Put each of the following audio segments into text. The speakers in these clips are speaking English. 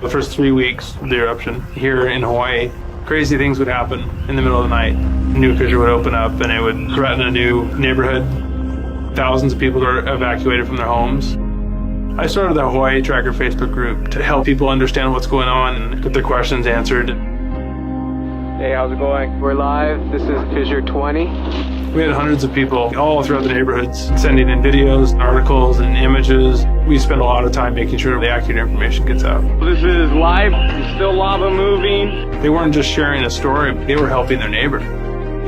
The first 3 weeks of the eruption here in Hawaii, crazy things would happen in the middle of the night. A new fissure would open up and it would threaten a new neighborhood. Thousands of people were evacuated from their homes. I started the Hawaii Tracker Facebook group to help people understand what's going on and get their questions answered. Hey, how's it going? We're live. This is Fissure 20. We had hundreds of people all throughout the neighborhoods sending in videos, articles, and images. We spend a lot of time making sure the accurate information gets out. This is live. There's still lava moving. They weren't just sharing a story, they were helping their neighbor.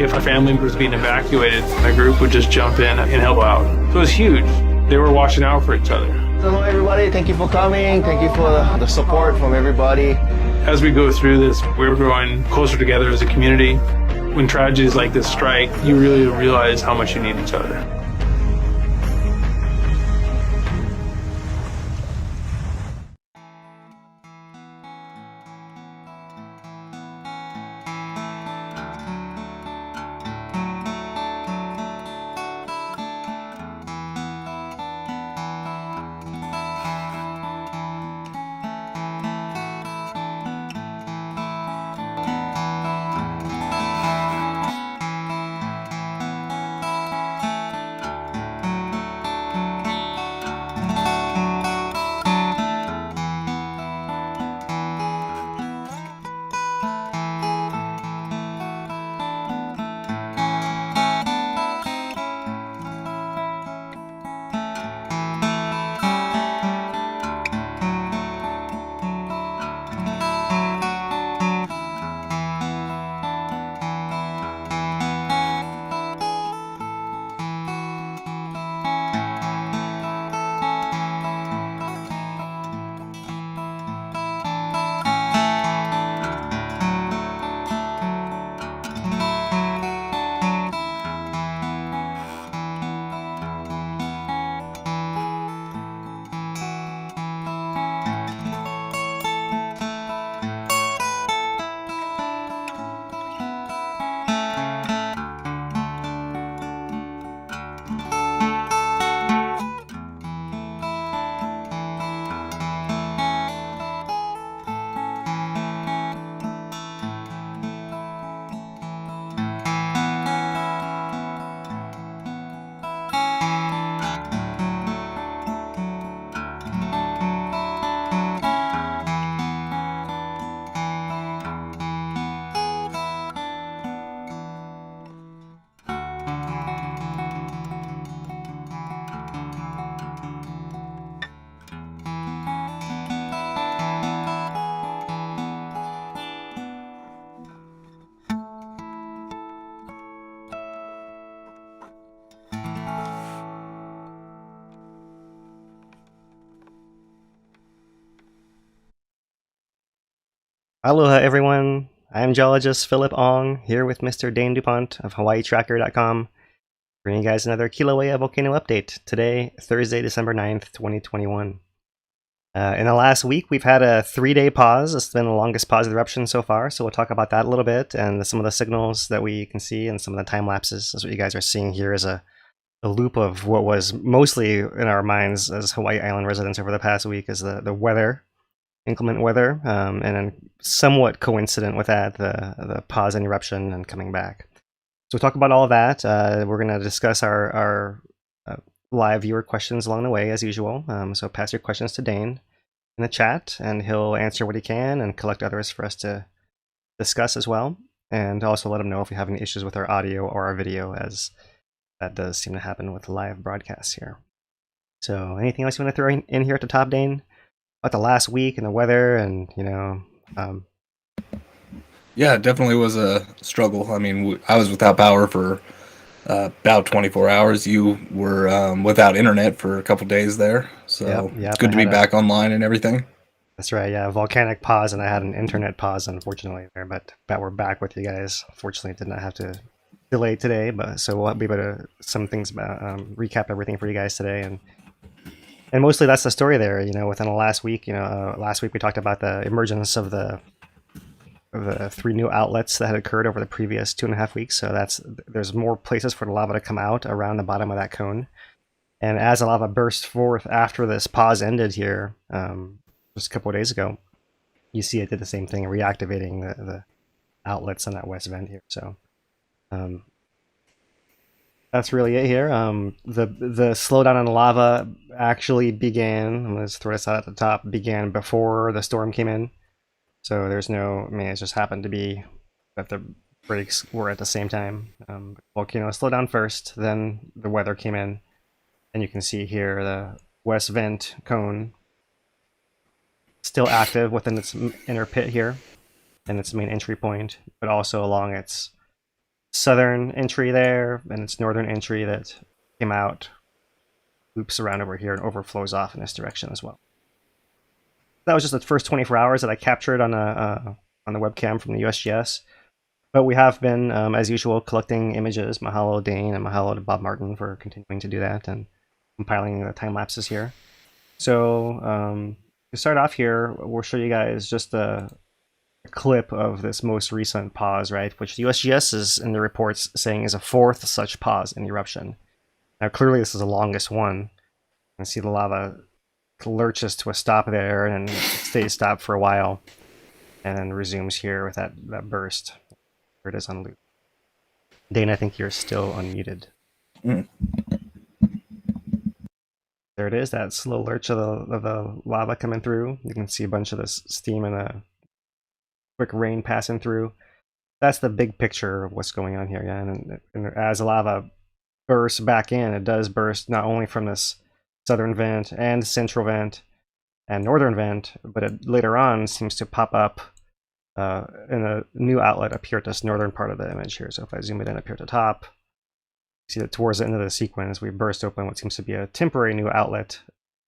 If a family was being evacuated, my group would just jump in and help out. So it was huge. They were watching out for each other. Hello everybody, thank you for coming. Thank you for the support from everybody. As we go through this, we're growing closer together as a community. When tragedies like this strike, you really realize how much you need each other. Aloha everyone, I am geologist Philip Ong, here with Mr. Dane DuPont of HawaiiTracker.com, bringing you guys another Kīlauea volcano update, today, Thursday, December 9th, 2021. In the last week, we've had a 3-day pause. It's been the longest pause of the eruption so far, so we'll talk about that a little bit, and some of the signals that we can see, and some of the time lapses. That's what you guys are seeing here is a loop of what was mostly in our minds as Hawaii Island residents over the past week is the weather. Inclement weather, and then somewhat coincident with that, the pause in eruption and coming back. So we'll talk about all of that. We're going to discuss our live viewer questions along the way, as usual. So pass your questions to Dane in the chat, and he'll answer what he can and collect others for us to discuss as well. And also let him know if we have any issues with our audio or our video, as that does seem to happen with live broadcasts here. So anything else you want to throw in here at the top, Dane? About the last week and the weather and, Yeah, it definitely was a struggle. I mean, I was without power for about 24 hours. You were without internet for a couple days there. So yep, it's good to be back online and everything. That's right, yeah. Volcanic pause, and I had an internet pause, unfortunately, there. But we're back with you guys. Fortunately, did not have to delay today, but so we'll be able to recap everything for you guys today. And mostly that's the story there, within the last week. Last week we talked about the emergence of the 3 new outlets that had occurred over the previous 2.5 weeks. So there's more places for the lava to come out around the bottom of that cone. And as the lava burst forth after this pause ended here, just a couple of days ago, you see it did the same thing, reactivating the outlets on that west vent here. So that's really it here. The slowdown on lava actually began, I'm going to throw this out at the top, began before the storm came in. So there's no, I mean, it just happened to be that the breaks were at the same time. Volcano slowed down first, then the weather came in, and you can see here the west vent cone still active within its inner pit here and its main entry point, but also along its southern entry there and its northern entry that came out, loops around over here and overflows off in this direction as well. That was just the first 24 hours that I captured on the webcam from the USGS. But we have been, as usual, collecting images. Mahalo Dane and mahalo to Bob Martin for continuing to do that and compiling the time lapses here. So to start off here, we'll show you guys just a clip of this most recent pause, right? Which the USGS is in the reports saying is a fourth such pause in eruption. Now, clearly, this is the longest one. You can see the lava lurches to a stop there and stays stopped for a while, and then resumes here with that burst. Here it is on loop. Dane, I think you're still unmuted. There it is, that slow lurch of the lava coming through. You can see a bunch of this steam and a quick rain passing through. That's the big picture of what's going on here. Yeah, and as lava bursts back in, it does burst not only from this southern vent and central vent and northern vent, but it later on seems to pop up in a new outlet up here at this northern part of the image here. So if I zoom it in up here at the top, see that towards the end of the sequence, we burst open what seems to be a temporary new outlet.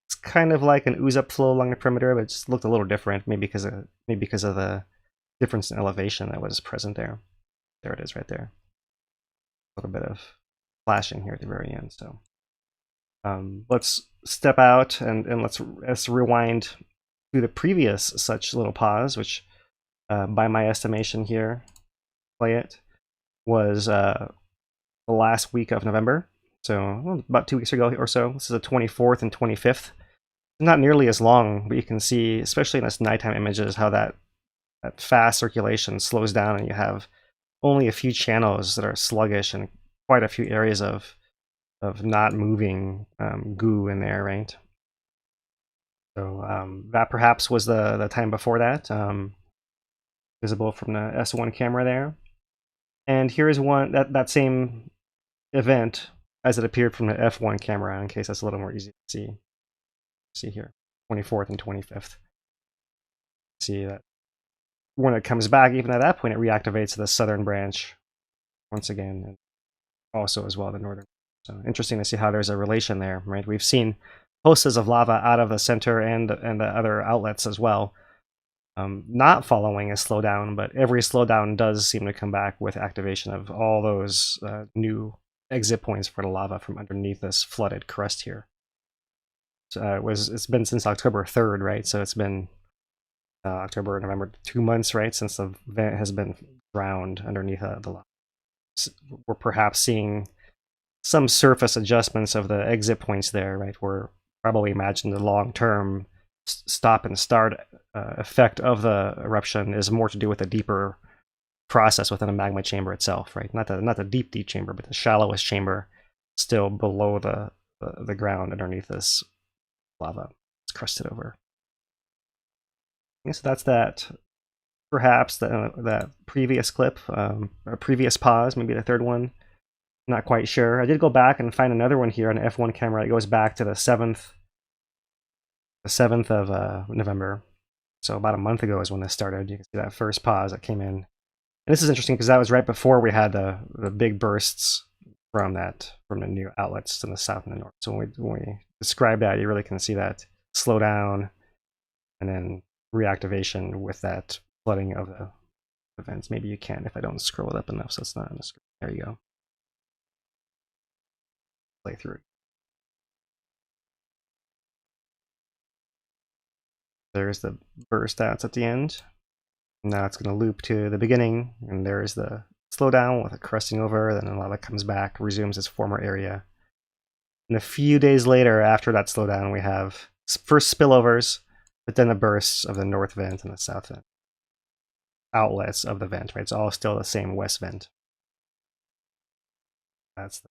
It's kind of like an ooze-up flow along the perimeter, but it just looked a little different, maybe because of the difference in elevation that was present there. There it is right there. A little bit of flashing here at the very end. So let's step out and let's rewind to the previous such little pause, which by my estimation here, play it, was the last week of November. So about 2 weeks ago or so. This is the 24th and 25th. Not nearly as long, but you can see, especially in this nighttime images, how that fast circulation slows down and you have only a few channels that are sluggish and quite a few areas of not moving goo in there, right? So that perhaps was the time before that, visible from the S1 camera there. And here's one that same event as it appeared from the F1 camera, in case that's a little more easy to see. See here, 24th and 25th. See that when it comes back, even at that point, it reactivates the southern branch once again, and also as well the northern. So interesting to see how there's a relation there, right? We've seen hosts of lava out of the center and the other outlets as well, not following a slowdown, but every slowdown does seem to come back with activation of all those new exit points for the lava from underneath this flooded crust here. So it's been since October 3rd, right? So it's been October, November, 2 months, right, since the vent has been drowned underneath the lava. We're perhaps seeing some surface adjustments of the exit points there, right? We're probably imagine the long-term stop and start effect of the eruption is more to do with a deeper process within a magma chamber itself, right? Not the deep chamber, but the shallowest chamber still below the ground underneath this lava. It's crusted over. So that's that. Perhaps that previous clip, or previous pause, maybe the third one. Not quite sure. I did go back and find another one here on the F1 camera. It goes back to the 7th of November. So about a month ago is when this started. You can see that first pause that came in. And this is interesting because that was right before we had the big bursts from the new outlets in the south and the north. So when we describe that, you really can see that slow down and then reactivation with that flooding of the events. Maybe you can if I don't scroll it up enough, so it's not on the screen. There you go. Play through. There's the burst outs at the end. Now it's going to loop to the beginning, and there's the slowdown with it crusting over, then the lava comes back, resumes its former area. And a few days later, after that slowdown, we have first spillovers, but then the bursts of the north vent and the south vent, outlets of the vent, right? It's all still the same west vent. That's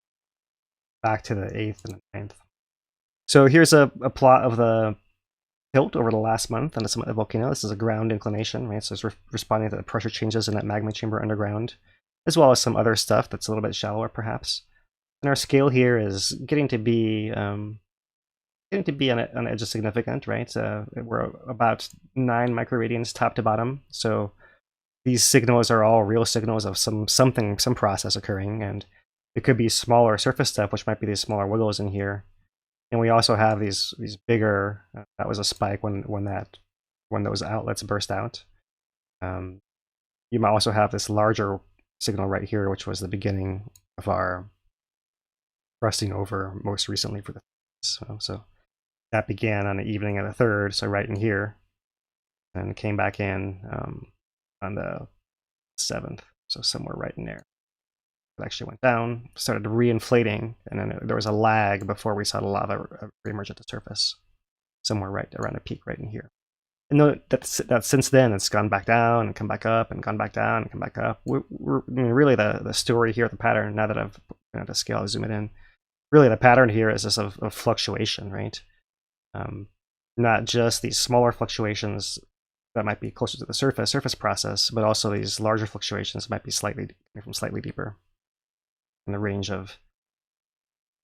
back to the 8th and the 9th. So here's a plot of the tilt over the last month on the summit of the volcano. This is a ground inclination, right? So it's responding to the pressure changes in that magma chamber underground, as well as some other stuff that's a little bit shallower, perhaps. And our scale here is getting to be on the edge of significant, right? We're about 9 microradians top to bottom. So these signals are all real signals of some process occurring, and it could be smaller surface stuff, which might be these smaller wiggles in here. And we also have these bigger. That was a spike when those outlets burst out. You might also have this larger signal right here, which was the beginning of our rusting over most recently for the so that began on the evening of the 3rd, so right in here, and came back in on the 7th, so somewhere right in there. It actually went down, started reinflating, and then there was a lag before we saw the lava reemerge at the surface, somewhere right around a peak right in here. And that since then it's gone back down and come back up and gone back down and come back up. I mean, really the story here, the pattern, now that I've the scale, zoom it in, really the pattern here is this of fluctuation, right? Not just these smaller fluctuations that might be closer to the surface process, but also these larger fluctuations might be slightly deeper, in the range of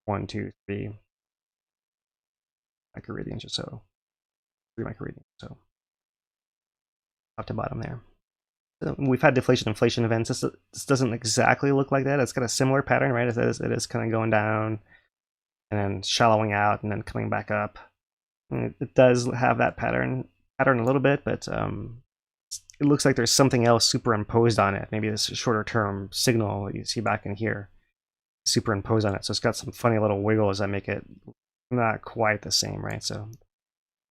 1, 2, 3 microradians or so, 3 microradians or so, top to bottom there. So we've had deflation, inflation events. This doesn't exactly look like that. It's got a similar pattern, right? It is kind of going down and then shallowing out and then coming back up. And it does have that pattern a little bit, but it looks like there's something else superimposed on it. Maybe this shorter term signal that you see back in here superimposed on it. So it's got some funny little wiggles that make it not quite the same, right? So,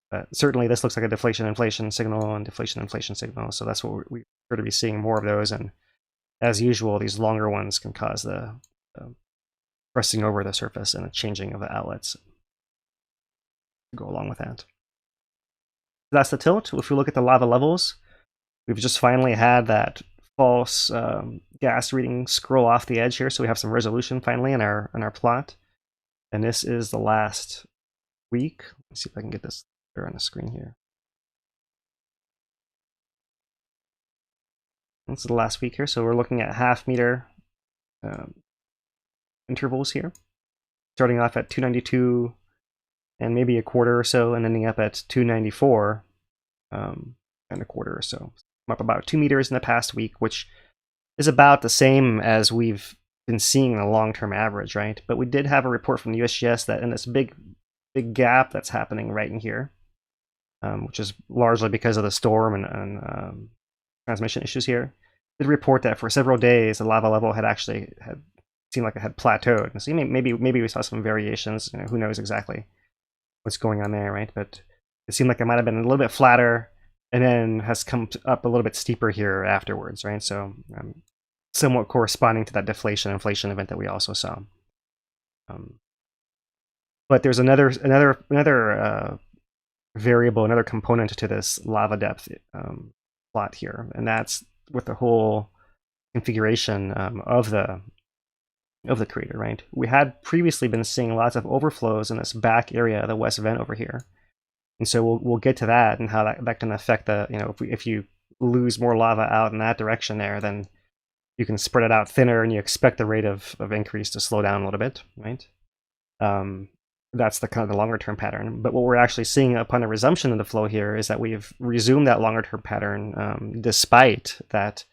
but certainly this looks like a deflation inflation signal and deflation inflation signal. So that's what we're going to be seeing more of those. And as usual, these longer ones can cause the pressing over the surface and a changing of the outlets to go along with that. That's the tilt. If we look at the lava levels, we've just finally had that false gas reading scroll off the edge here, so we have some resolution finally in our plot. And this is the last week. Let's see if I can get this there on the screen here. This is the last week here, so we're looking at half-meter intervals here, starting off at 292 and maybe a quarter or so, and ending up at 294 and a quarter or so. I'm up about 2 meters in the past week, which is about the same as we've been seeing the long-term average, right? But we did have a report from the USGS that in this big gap that's happening right in here, which is largely because of the storm and transmission issues here, did report that for several days the lava level had seemed like it had plateaued. And so maybe we saw some variations. Who knows exactly what's going on there, right? But it seemed like it might have been a little bit flatter and then has come up a little bit steeper here afterwards, right? So somewhat corresponding to that deflation inflation event that we also saw. But there's another variable, another component to this lava depth plot here, and that's with the whole configuration of the crater, right? We had previously been seeing lots of overflows in this back area, the west vent over here, and so we'll get to that and how that can affect the if you lose more lava out in that direction there, then you can spread it out thinner, and you expect the rate of increase to slow down a little bit, right? That's the kind of the longer term pattern. But what we're actually seeing upon the resumption of the flow here is that we've resumed that longer term pattern despite that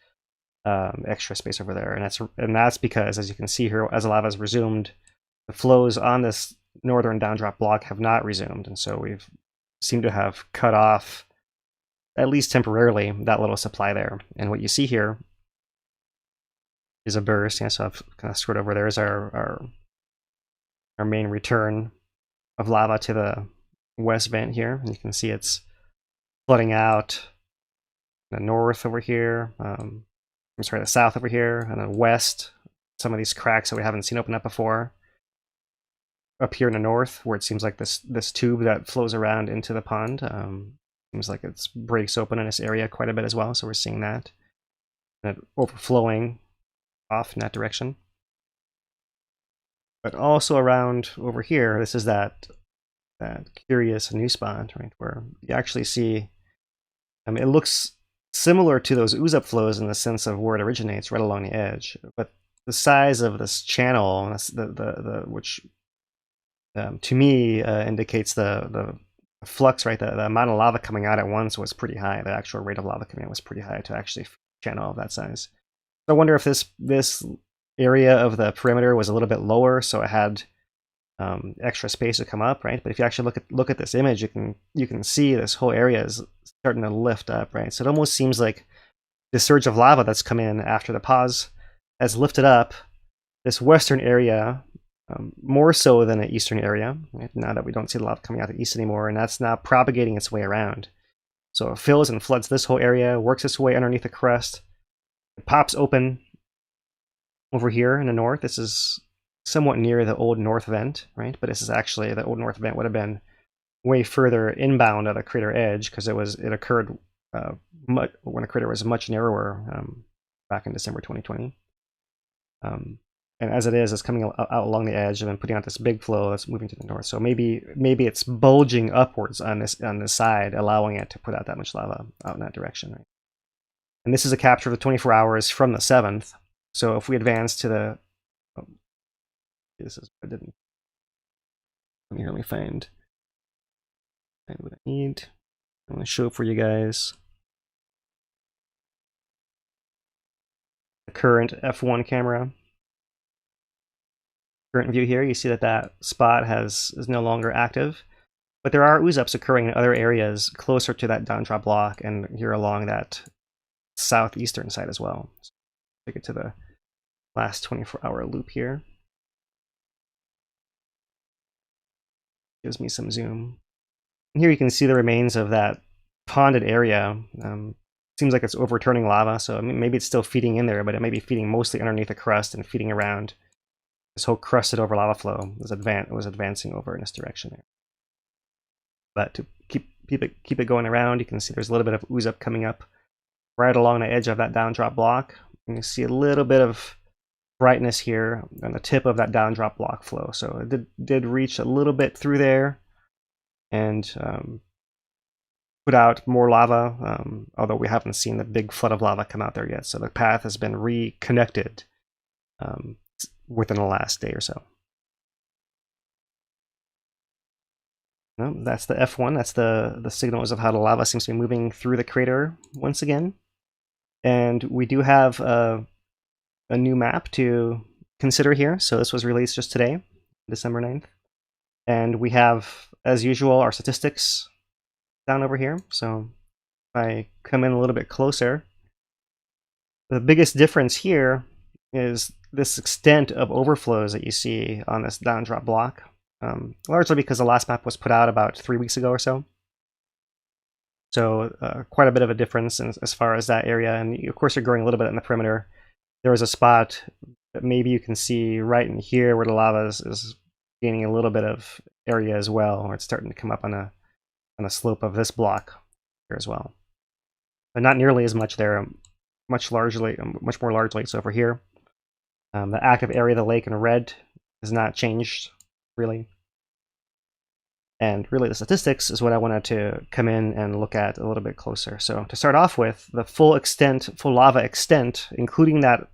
extra space over there, and that's because, as you can see here, as lava has resumed, the flows on this northern downdrop block have not resumed, and so we've seemed to have cut off, at least temporarily, that little supply there. And what you see here is a burst. Yeah, so I've kind of screwed over. There's our main return of lava to the west vent here, and you can see it's flooding out the north over here. I'm sorry, the south over here, and then west. Some of these cracks that we haven't seen open up before. Up here in the north, where it seems like this tube that flows around into the pond. Seems like it breaks open in this area quite a bit as well, so we're seeing that. And it overflowing off in that direction. But also around over here, this is that curious new spot, right, where you actually see, it looks similar to those ooze-up flows in the sense of where it originates, right along the edge. But the size of this channel, which to me indicates the flux, right? The amount of lava coming out at once was pretty high. The actual rate of lava coming out was pretty high to actually channel of that size. So I wonder if this area of the perimeter was a little bit lower, so it had extra space to come up, right? But if you actually look at this image, you can see this whole area is starting to lift up, right? So it almost seems like the surge of lava that's come in after the pause has lifted up this western area more so than the eastern area, right? Now that we don't see the lava coming out of the east anymore, and that's now propagating its way around. So it fills and floods this whole area, works its way underneath the crust, it pops open over here in the north. This is somewhat near the old north vent, right? But this is actually, the old north vent would have been way further inbound of the crater edge, because it occurred when the crater was much narrower back in December 2020. And as it is, it's coming out along the edge and then putting out this big flow that's moving to the north. So maybe it's bulging upwards on this side, allowing it to put out that much lava out in that direction, right? And this is a capture of the 24 hours from the 7th. So if we advance to the, this is what I didn't. Let me find what I need. I'm going to show for you guys the current F1 camera. Current view here, you see that spot is no longer active, but there are ooze-ups occurring in other areas closer to that down drop block and here along that southeastern side as well. So take it to the last 24-hour loop here. Gives me some zoom. And here you can see the remains of that ponded area. Seems like it's overturning lava, so I mean, maybe it's still feeding in there, but it may be feeding mostly underneath the crust and feeding around. This whole crusted over lava flow was advancing over in this direction there. But to keep it going around, you can see there's a little bit of ooze-up coming up right along the edge of that down drop block. And you see a little bit of brightness here on the tip of that down drop block flow. So it did reach a little bit through there and put out more lava, although we haven't seen the big flood of lava come out there yet. So the path has been reconnected within the last day or so. No, that's the F1. That's the signals of how the lava seems to be moving through the crater once again. And we do have a new map to consider here. So this was released just today, December 9th. And we have, as usual, our statistics down over here. So if I come in a little bit closer, the biggest difference here is this extent of overflows that you see on this down drop block, largely because the last map was put out about 3 weeks ago or so. So quite a bit of a difference as far as that area. And of course, you're growing a little bit in the perimeter. There was a spot that maybe you can see right in here where the lava is gaining a little bit of area as well, or it's starting to come up on a slope of this block here as well. But not nearly as much there, much more largely. So over here, the active area of the lake in red has not changed, really. And really the statistics is what I wanted to come in and look at a little bit closer. So to start off with, the full lava extent, including that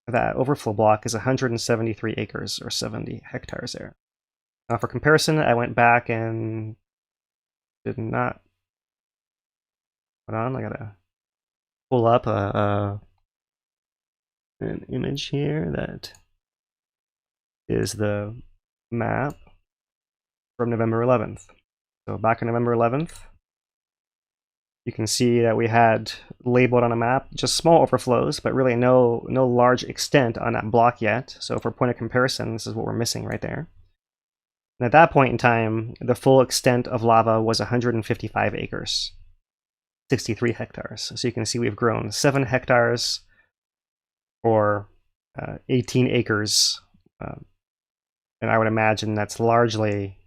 overflow block, is 173 acres or 70 hectares there. Now for comparison, I went back and did not, hold on, I gotta pull up an image here that is the map from November 11th. So back on November 11th, you can see that we had labeled on a map just small overflows, but really no large extent on that block yet. So for point of comparison, this is what we're missing right there. And at that point in time, the full extent of lava was 155 acres, 63 hectares. So you can see we've grown 7 hectares or 18 acres. And I would imagine that's largely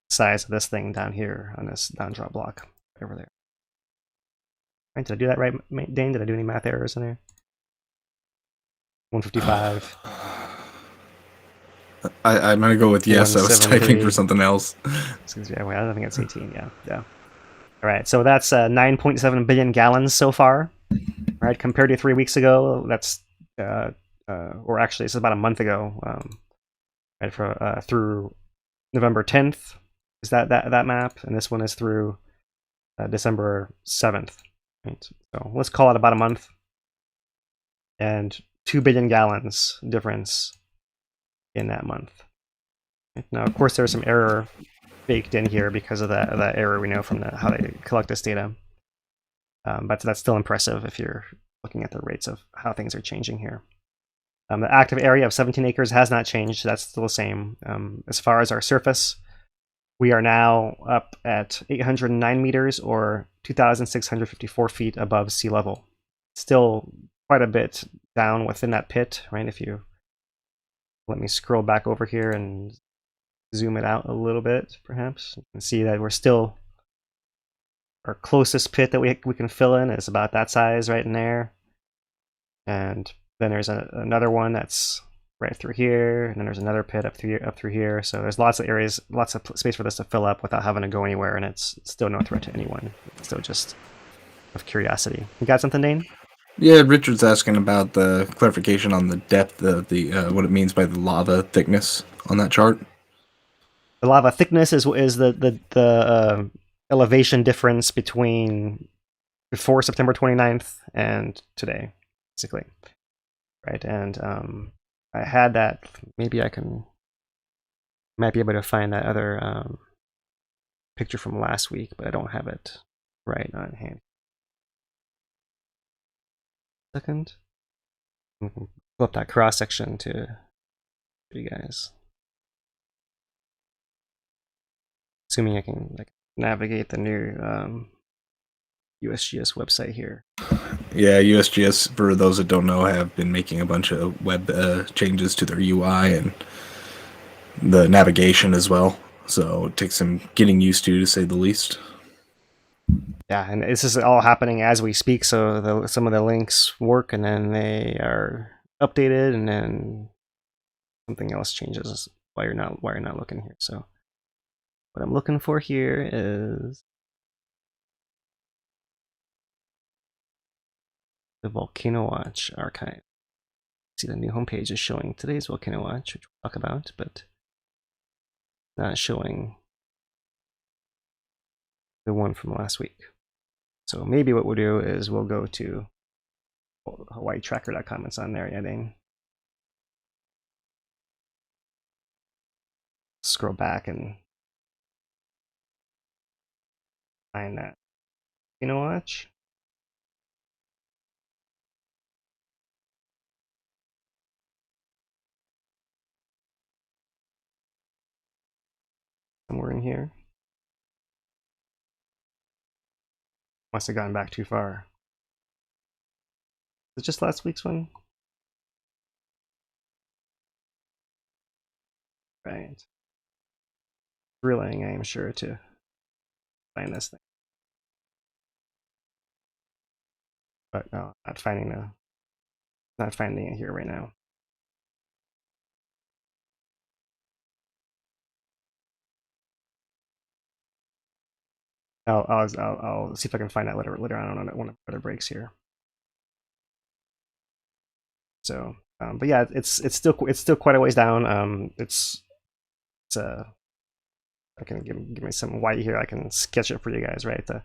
the size of this thing down here on this down drop block over there. Right, did I do that right, Dane? Did I do any math errors in there? 155. I'm gonna go with yes. I was typing for 173. something else. Yeah, wait, I don't think it's 18. Yeah, yeah. All right, so that's 9.7 billion gallons so far. Right, compared to 3 weeks ago, that's or actually it's about a month ago. Right, for through November 10th is that map, and this one is through December 7th. Right, so let's call it about a month, and 2 billion gallons difference in that month. Now, of course, there's some error baked in here because of that error we know from how they collect this data. But that's still impressive if you're looking at the rates of how things are changing here. The active area of 17 acres has not changed. That's still the same. As far as our surface, we are now up at 809 meters or 2,654 feet above sea level. Still quite a bit down within that pit, right? If you let me scroll back over here and zoom it out a little bit, perhaps, you can see that we're still, our closest pit that we can fill in is about that size right in there. And then there's another one that's right through here, and then there's another pit up through here. So there's lots of areas, lots of space for this to fill up without having to go anywhere, and it's still no threat to anyone. It's still just of curiosity. You got something, Dane? Yeah, Richard's asking about the clarification on the depth of the what it means by the lava thickness on that chart. The lava thickness is the elevation difference between before September 29th and today, basically. Right, and I had that. Maybe I might be able to find that other picture from last week, but I don't have it right on hand. Second, pull up that cross section to show you guys. Assuming I can navigate the new USGS website here. Yeah, USGS, for those that don't know, have been making a bunch of web changes to their UI and the navigation as well. So it takes some getting used to say the least. Yeah, and this is all happening as we speak. So some of the links work, and then they are updated, and then something else changes while you're not looking here. So what I'm looking for here is the Volcano Watch archive. See, the new homepage is showing today's Volcano Watch, which we'll talk about, but not showing the one from last week. So maybe what we'll do is we'll go to HawaiiTracker.com. It's on there, yeah, Dane. Scroll back and find that Volcano Watch. Somewhere in here. Must have gone back too far. Is it just last week's one? Right. Thrilling, I am sure, to find this thing. But no, not finding it here right now. I'll see if I can find that later on one of the other breaks here. So, but yeah, it's still quite a ways down. I can give me some white here. I can sketch it for you guys, right? The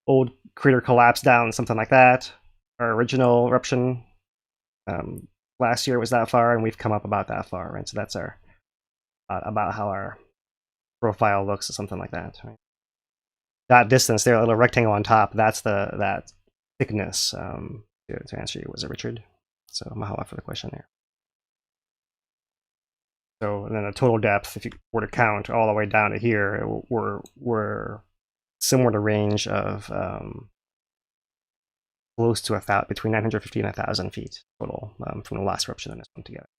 old crater collapsed down, something like that. Our original eruption last year was that far, and we've come up about that far, right? So that's our about how our profile looks, or something like that, right? That distance there, a little rectangle on top, that's that thickness. To answer you, was it Richard? So mahalo for the question there. So and then the total depth, if you were to count all the way down to here, we're similar to range of close to between 950 and 1,000 feet total from the last eruption and this one together.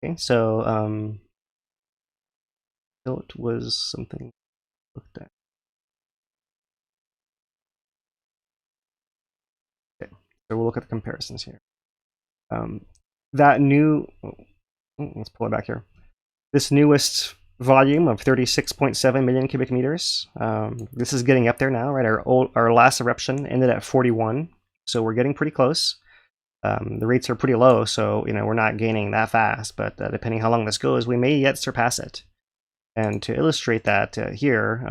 Okay, so it was something looked at. So we'll look at the comparisons here. That new, let's pull it back here. This newest volume of 36.7 million cubic meters. This is getting up there now, right? Our last eruption ended at 41, so we're getting pretty close. The rates are pretty low, so we're not gaining that fast. But depending how long this goes, we may yet surpass it. And to illustrate that here,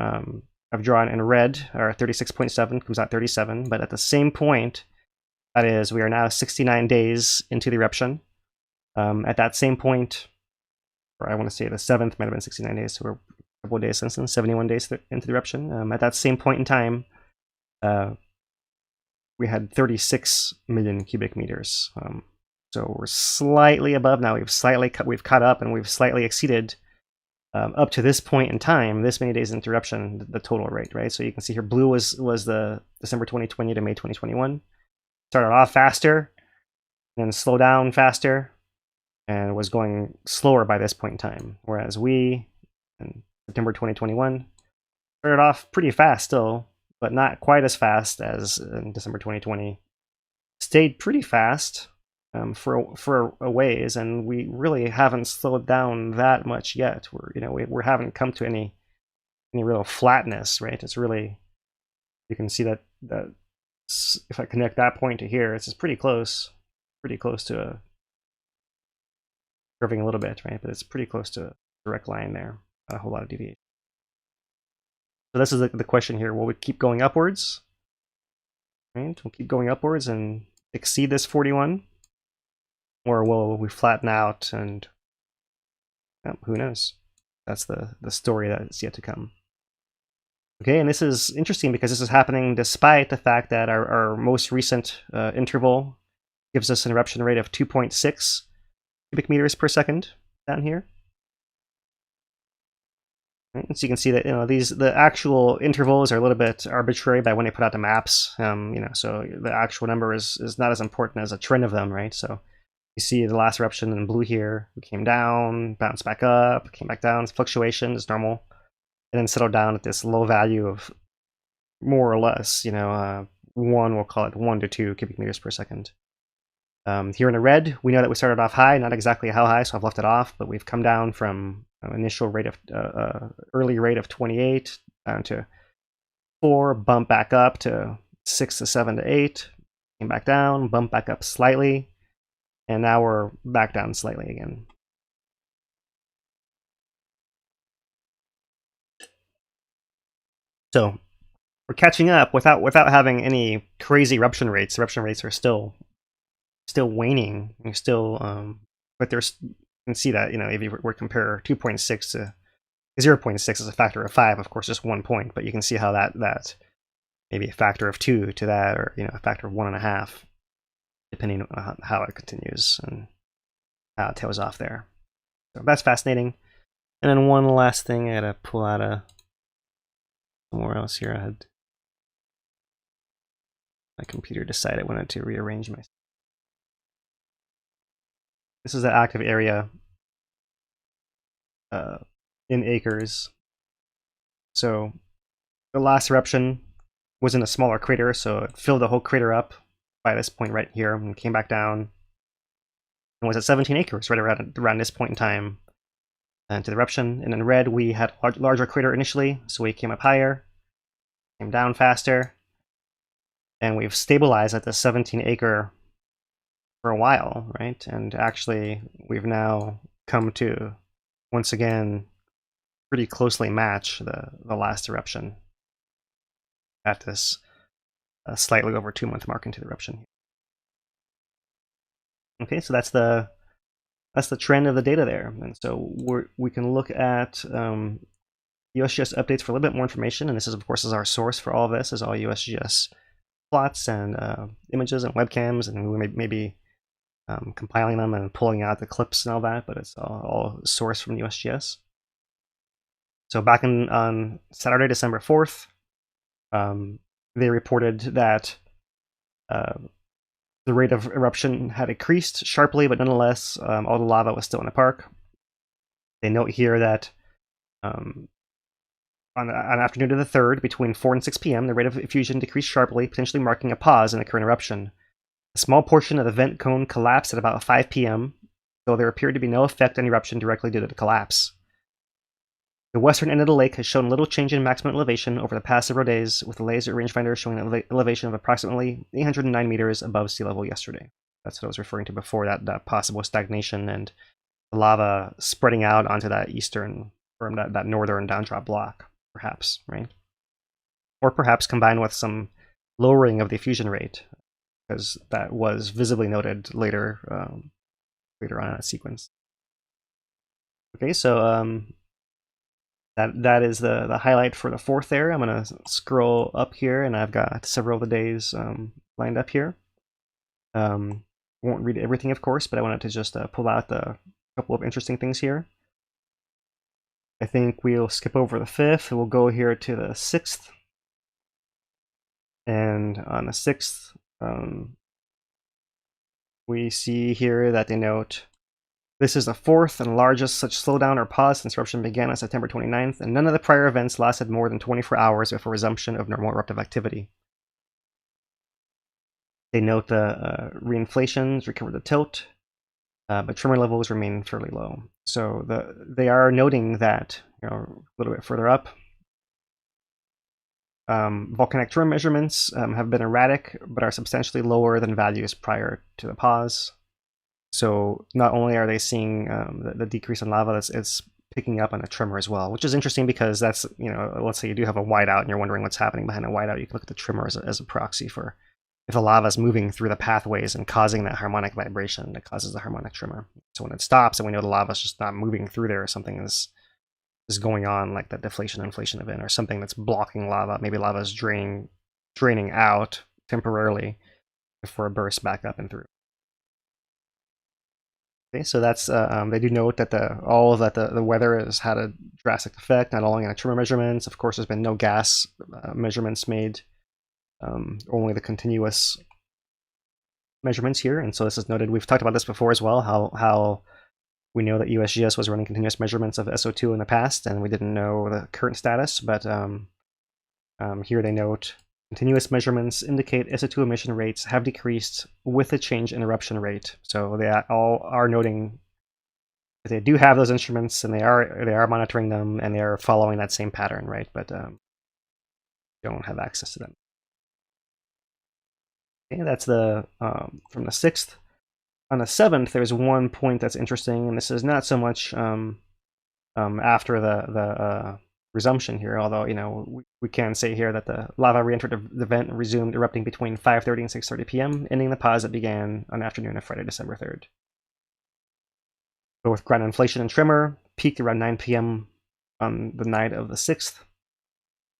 I've drawn in red. Our 36.7 comes out 37, but at the same point, that is, we are now 69 days into the eruption. At that same point, or I want to say the 7th might have been 69 days, so we're a couple of days since then, 71 days into the eruption. At that same point in time, we had 36 million cubic meters. So we're slightly above now. We've caught up and we've slightly exceeded up to this point in time, this many days into eruption, the total rate, right? So you can see here, blue was the December 2020 to May 2021. Started off faster, then slowed down faster, and was going slower by this point in time. Whereas we, in September 2021, started off pretty fast still, but not quite as fast as in December 2020. Stayed pretty fast for a ways, and we really haven't slowed down that much yet. We haven't come to any real flatness, right? It's really, you can see that if I connect that point to here, it's pretty close to a curving a little bit, right? But it's pretty close to a direct line there. Not a whole lot of deviation. So this is the question here. Will we keep going upwards? Right? We'll keep going upwards and exceed this 41, or will we flatten out and who knows? That's the story that is yet to come. Okay, and this is interesting because this is happening despite the fact that our most recent interval gives us an eruption rate of 2.6 cubic meters per second down here. Right, and so you can see that the actual intervals are a little bit arbitrary by when they put out the maps. So the actual number is not as important as a trend of them, right? So you see the last eruption in blue here. We came down, bounced back up, came back down. Fluctuation is normal. And then settle down at this low value of more or less, we'll call it 1 to 2 cubic meters per second. Here in the red, we know that we started off high, not exactly how high, so I've left it off, but we've come down from an initial rate of, early rate of 28 down to 4, bump back up to 6 to 7 to 8, came back down, bump back up slightly, and now we're back down slightly again. So we're catching up without having any crazy eruption rates. Eruption rates are still waning. But there's, you can see that if you were to compare 2.6 to 0.6 as a factor of 5, of course, just 1 point. But you can see how that maybe a factor of 2 to that, or a factor of 1.5, depending on how it continues and how it tails off there. So that's fascinating. And then one last thing, I gotta pull out somewhere else here. I had my computer decided I wanted to rearrange my. This is the active area in acres. So the last eruption was in a smaller crater, so it filled the whole crater up by this point right here and came back down and was at 17 acres right around this point in time to the eruption. And in red, we had a larger crater initially, so we came up higher, came down faster, and we've stabilized at the 17-acre for a while, right? And actually, we've now come to, once again, pretty closely match the last eruption at this slightly over 2-month mark into the eruption. Okay, so that's the trend of the data there, and so we can look at USGS updates for a little bit more information. And this is, of course, our source for all of this, is all USGS plots and images and webcams, and we may be compiling them and pulling out the clips and all that, but it's all sourced from USGS. So back on Saturday, December 4th, they reported that the rate of eruption had increased sharply, but nonetheless, all the lava was still in the park. They note here that on afternoon of the 3rd, between 4 and 6 p.m., the rate of effusion decreased sharply, potentially marking a pause in the current eruption. A small portion of the vent cone collapsed at about 5 p.m., though there appeared to be no effect on eruption directly due to the collapse. The western end of the lake has shown little change in maximum elevation over the past several days, with the laser rangefinder showing an elevation of approximately 809 meters above sea level yesterday. That's what I was referring to before, that possible stagnation and the lava spreading out onto that eastern, or that northern downdrop block, perhaps, right? Or perhaps combined with some lowering of the effusion rate, because that was visibly noted later on in that sequence. Okay, so that is the highlight for the 4th there. I'm going to scroll up here, and I've got several of the days lined up here. Won't read everything, of course, but I wanted to just pull out a couple of interesting things here. I think we'll skip over the 5th. We'll go here to the 6th. And on the 6th, we see here that they note this is the 4th and largest such slowdown or pause since eruption began on September 29th, and none of the prior events lasted more than 24 hours before resumption of normal eruptive activity. They note the reinflations recovered the tilt, but tremor levels remain fairly low. So they are noting that, a little bit further up, volcanic tremor measurements have been erratic, but are substantially lower than values prior to the pause. So not only are they seeing the decrease in lava, it's picking up on a tremor as well, which is interesting because that's, let's say you do have a whiteout and you're wondering what's happening behind a whiteout, you can look at the tremor as a proxy for if the lava is moving through the pathways and causing that harmonic vibration that causes the harmonic tremor. So when it stops and we know the lava is just not moving through there, something is going on, like that deflation inflation event, or something that's blocking lava. Maybe lava is draining out temporarily before it bursts back up and through. Okay, so that's they do note that the weather has had a drastic effect, not only on the tremor measurements. Of course, there's been no gas measurements made, only the continuous measurements here. And so this is noted. We've talked about this before as well, how we know that USGS was running continuous measurements of SO2 in the past, and we didn't know the current status. But here they note continuous measurements indicate SO2 emission rates have decreased with a change in eruption rate. So they all are noting that they do have those instruments, and they are monitoring them, and they are following that same pattern, right? But don't have access to them. Okay, that's the from the 6th. On the 7th, there's one point that's interesting, and this is not so much after the resumption here, although we can say here that the lava re-entered the vent and resumed erupting between 5:30 and 6:30 p.m., ending the pause that began on the afternoon of Friday, December 3rd. Both ground inflation and tremor peaked around 9 p.m. on the night of the 6th,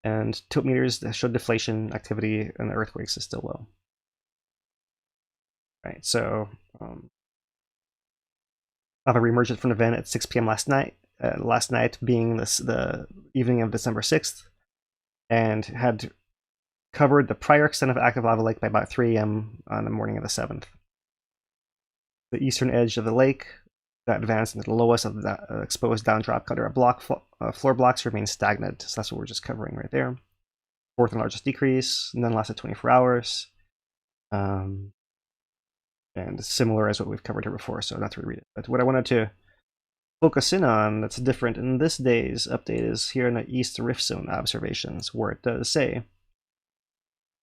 and tilt meters that showed deflation activity and the earthquakes is still low. Right, so lava reemerged from the vent at 6 p.m. last night being the evening of December 6th, and had covered the prior extent of active lava lake by about 3 a.m. on the morning of the 7th. The eastern edge of the lake that advanced into the lowest of the exposed downdrop caldera floor blocks remains stagnant. So that's what we're just covering right there. 4th and largest decrease, none lasted 24 hours. And similar as what we've covered here before, so not to reread it. But what I wanted to focus in on that's different in this day's update is here in the East Rift Zone observations, where it does say,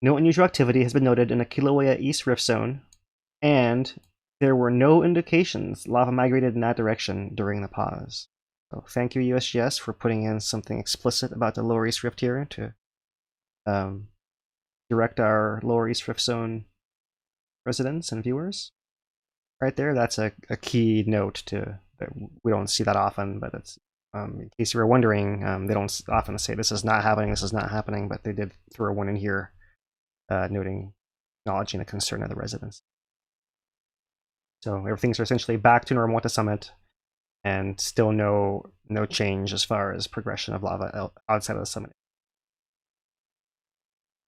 no unusual activity has been noted in the Kilauea East Rift Zone, and there were no indications lava migrated in that direction during the pause. So thank you, USGS, for putting in something explicit about the Lower East Rift here to direct our Lower East Rift Zone residents and viewers. Right there, that's a key note that we don't see that often, but it's in case you were wondering, they don't often say this is not happening, but they did throw one in here, acknowledging the concern of the residents. So everything's essentially back to normal at the summit, and still no change as far as progression of lava outside of the summit.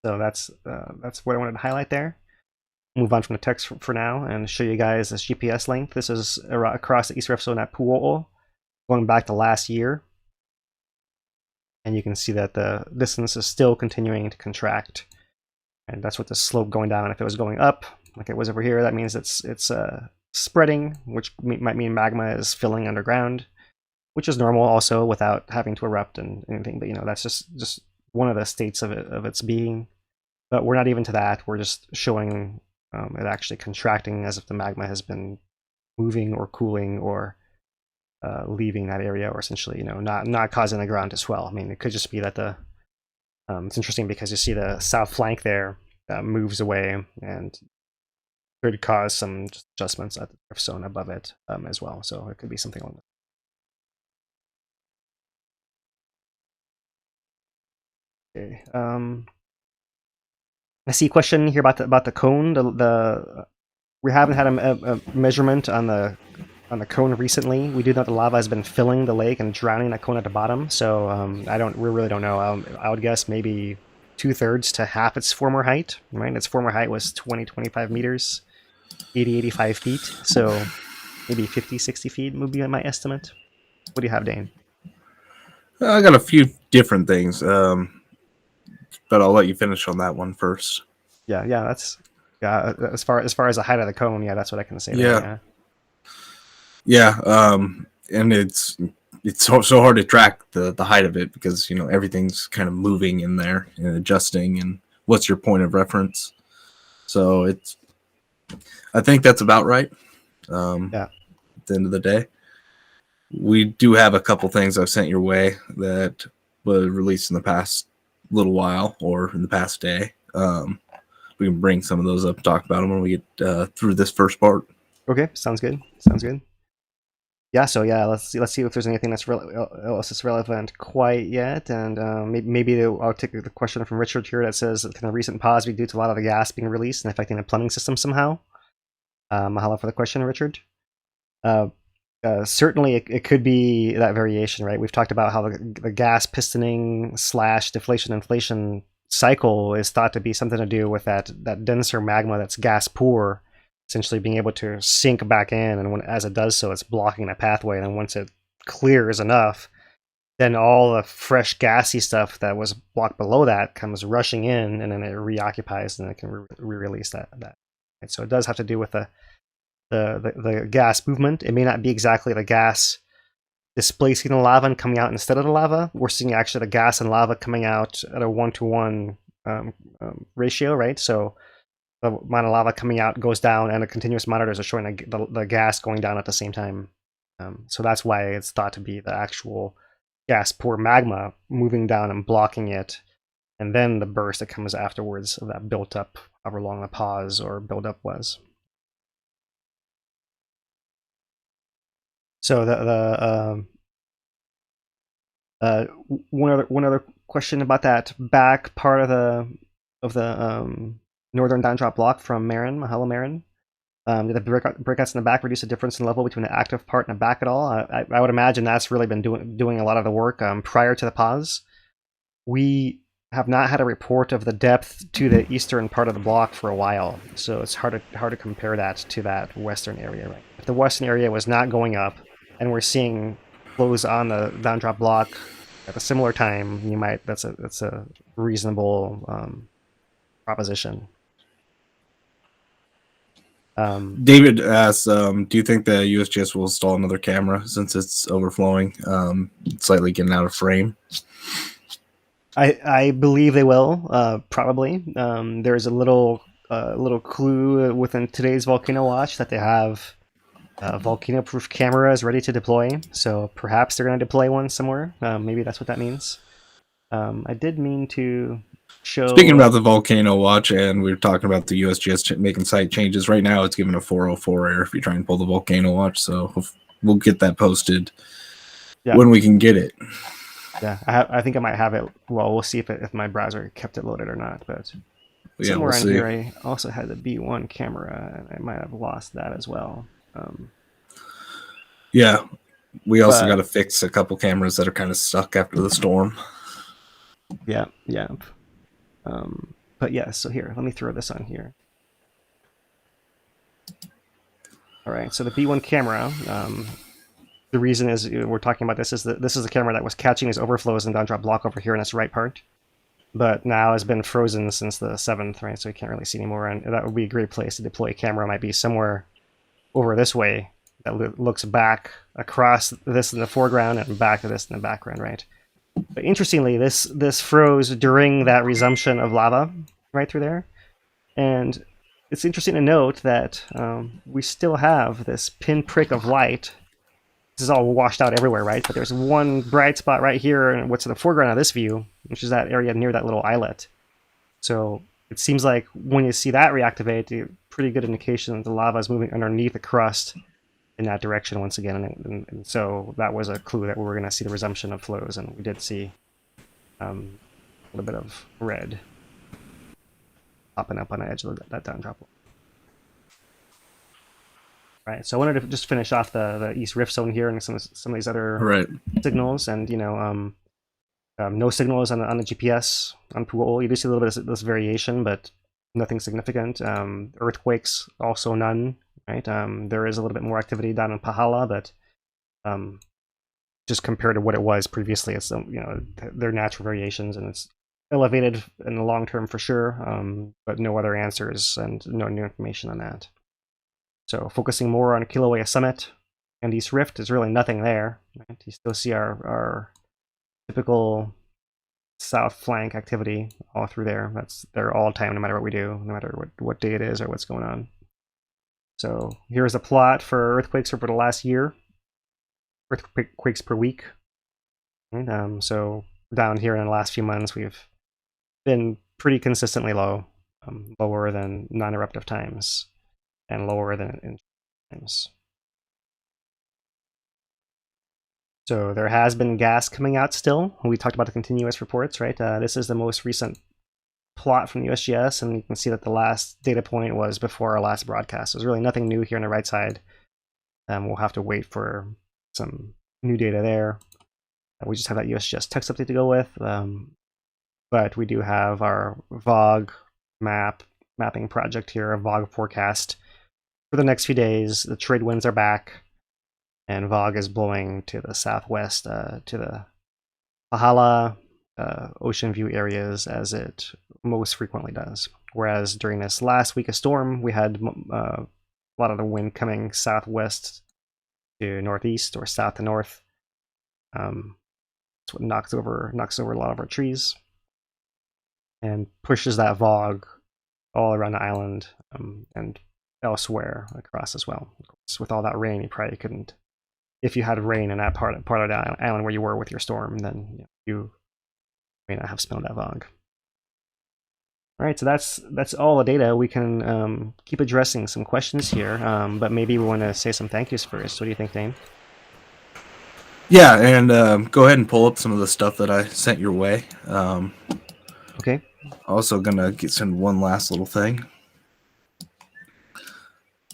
So that's what I wanted to highlight there. Move on from the text for now and show you guys this GPS link. This is across the East Rift Zone at Puu Oo, going back to last year. And you can see that the distance is still continuing to contract. And that's with the slope going down. If it was going up, like it was over here, that means it's spreading, which might mean magma is filling underground, which is normal also without having to erupt and anything. But that's just one of the states of its being. But we're not even to that. We're just showing it actually contracting as if the magma has been moving or cooling or leaving that area, or essentially not causing the ground to swell. I mean, it could just be that the it's interesting because you see the south flank there moves away and could cause some adjustments at the drift zone above it as well. So it could be something along that. Okay. I see a question here about the cone. We haven't had a measurement on the cone recently. We do know the lava has been filling the lake and drowning that cone at the bottom. So we really don't know. I would guess maybe 2/3 to half its former height. Right, its former height was 20-25 meters, 80-85 feet. So maybe 50-60 feet would be my estimate. What do you have, Dane? I got a few different things, but I'll let you finish on that one first. Yeah, that's as far as the height of the cone. Yeah, that's what I can say. Yeah. And it's so hard to track the height of it because everything's kind of moving in there and adjusting, and what's your point of reference. So I think that's about right. At the end of the day, we do have a couple things I've sent your way that were released in the past little while or in the past day. We can bring some of those up, talk about them when we get through this first part. Okay, sounds good. Yeah, so let's see if there's anything else that's relevant quite yet, and maybe I'll take the question from Richard here that says, can the recent pause be due to a lot of the gas being released and affecting the plumbing system somehow? Mahalo for the question, Richard. Certainly, it could be that variation, right? We've talked about how the gas pistoning / deflation inflation cycle is thought to be something to do with that denser magma that's gas poor, essentially being able to sink back in, and as it does so, it's blocking the pathway. And then once it clears enough, then all the fresh gassy stuff that was blocked below that comes rushing in, and then it reoccupies, and it can re-release that. And so it does have to do with the gas movement. It may not be exactly the gas displacing the lava and coming out instead of the lava. We're seeing actually the gas and lava coming out at a 1-to-1 ratio, right? So the amount of lava coming out goes down, and the continuous monitors are showing the gas going down at the same time. So that's why it's thought to be the actual gas poor magma moving down and blocking it, and then the burst that comes afterwards of that built up, however long the pause or build up was. So one other question about that back part of the northern downdrop block from Marin, Mahalo Marin. Did the breakouts in the back reduce the difference in level between the active part and the back at all? I would imagine that's really been doing a lot of the work prior to the pause. We have not had a report of the depth to the eastern part of the block for a while, so it's hard to compare that to that western area. Right? If the western area was not going up, and we're seeing flows on the downdrop block at a similar time, that's a reasonable proposition. David asks, do you think the USGS will install another camera since it's overflowing, slightly getting out of frame? I believe they will, probably. There's a little clue within today's Volcano Watch that they have volcano-proof cameras ready to deploy, so perhaps they're going to deploy one somewhere. Maybe that's what that means. I did mean to show... Speaking about the Volcano Watch, and we were talking about the USGS making site changes, right now it's given a 404 error if you try and pull the Volcano Watch, so we'll get that posted when we can get it. Yeah, I think I might have it. Well, we'll see if my browser kept it loaded or not, but somewhere in here I also had the B1 camera, and I might have lost that as well. Yeah, we also got to fix a couple cameras that are kind of stuck after the storm. Yeah. But yeah, so here, let me throw this on here. All right, so the B1 camera, the reason is we're talking about this is the camera that was catching these overflows in the downdrop block over here in its right part. but now has been frozen since the 7th, right? So you can't really see anymore, and that would be a great place to deploy a camera. Might be somewhere over this way that looks back across this in the foreground and back to this in the background, right? But interestingly, this froze during that resumption of lava right through there, and it's interesting to note that we still have this pinprick of light. This is all washed out everywhere, right? But there's one bright spot right here, and what's in the foreground of this view, which is that area near that little islet. So it seems like when you see that reactivate, a pretty good indication that the lava is moving underneath the crust in that direction once again. And so that was a clue that we were going to see the resumption of flows, and we did see a little bit of red popping up on the edge of that down-drop. Right, so I wanted to just finish off the East Rift Zone here and some of these other signals, and no signals on the GPS on Puu Oo. You do see a little bit of this variation, but nothing significant. Earthquakes, also none. Right, there is a little bit more activity down in Pahala, but just compared to what it was previously, it's they're natural variations, and it's elevated in the long term for sure, but no other answers and no new information on that. So focusing more on Kilauea Summit and East Rift, there's really nothing there. Right? You still see our typical south flank activity all through there. They're all time, no matter what we do, no matter what day it is or what's going on. So here's a plot for earthquakes over the last year. Earthquakes per week. And, so down here in the last few months, we've been pretty consistently low, lower than non-eruptive times, and lower than in times. So there has been gas coming out still. We talked about the continuous reports, right? This is the most recent plot from the USGS, and you can see that the last data point was before our last broadcast. There's really nothing new here on the right side. We'll have to wait for some new data there. We just have that USGS text update to go with, but we do have our VOG mapping project here, a VOG forecast for the next few days. The trade winds are back, and VOG is blowing to the southwest, to the Pahala, ocean view areas, as it most frequently does. Whereas during this last week of storm, we had a lot of the wind coming southwest to northeast or south to north. That's what knocks over a lot of our trees and pushes that VOG all around the island, and elsewhere across as well. Of course, with all that rain, you probably couldn't. If you had rain in that part of the island where you were with your storm, then you may not have smelled that VOG. All right, so that's all the data. We can keep addressing some questions here, but maybe we want to say some thank yous first. What do you think, Dane? Yeah, and go ahead and pull up some of the stuff that I sent your way. Okay. Also gonna send one last little thing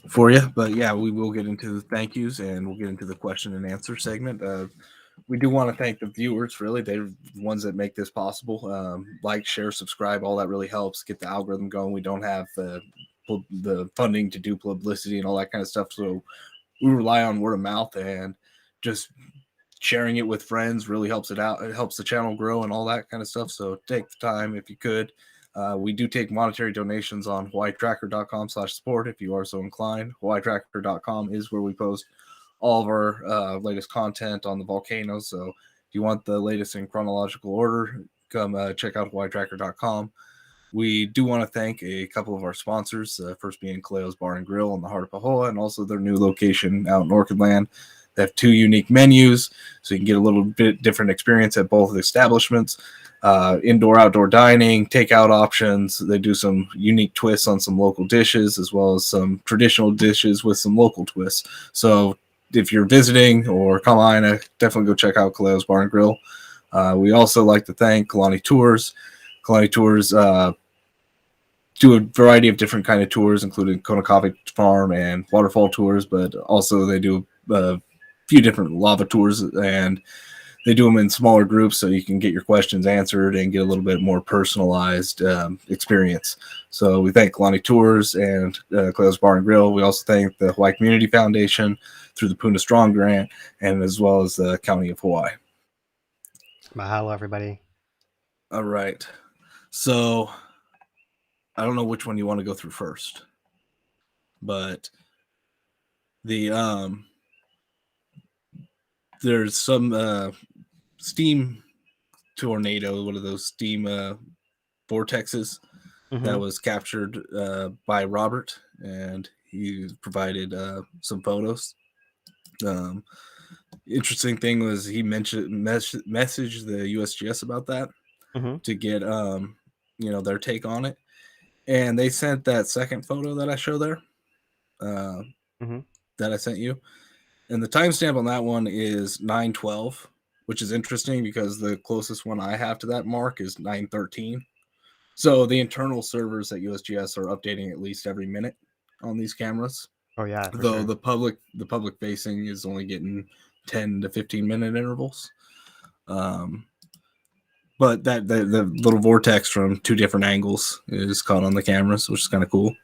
for you, but yeah, we will get into the thank yous, and we'll get into the question and answer segment. We do want to thank the viewers. Really, they're the ones that make this possible. Like, share, subscribe, all that really helps get the algorithm going. We don't have the funding to do publicity and all that kind of stuff, so we rely on word of mouth, and just sharing it with friends really helps it out. It helps the channel grow and all that kind of stuff. So take the time if you could. We do take monetary donations on hawaiitracker.com/support if you are so inclined. hawaiitracker.com is where we post all of our latest content on the volcanoes. So if you want the latest in chronological order, come check out hawaiitracker.com. We do want to thank a couple of our sponsors, first being Kaleos Bar Grill in the heart of Pahoa, and also their new location out in Orchid Land. They have 2 unique menus, so you can get a little bit different experience at both establishments. Indoor, outdoor dining, takeout options. They do some unique twists on some local dishes, as well as some traditional dishes with some local twists. So if you're visiting or come on, definitely go check out Kaleos Bar and Grill. We also like to thank Lani Tours. Lani Tours do a variety of different kind of tours, including Konakavi Farm and waterfall tours, but also they do few different lava tours, and they do them in smaller groups so you can get your questions answered and get a little bit more personalized experience. So we thank Lani Tours and Kaleos Bar and Grill. We also thank the Hawaii Community Foundation through the Puna Strong Grant, and as well as the County of Hawaii. Mahalo, everybody. All right. So I don't know which one you want to go through first, but the there's some steam tornado, one of those steam vortexes that was captured by Robert, and he provided some photos. Interesting thing was he messaged the USGS about that to get their take on it, and they sent that second photo that I show there that I sent you, and the timestamp on that one is 9/12, which is interesting because the closest one I have to that mark is 9/13. So the internal servers at USGS are updating at least every minute on these cameras. Oh yeah. Though the public facing is only getting 10 to 15 minute intervals. But that the little vortex from two different angles is caught on the cameras, which is kind of cool.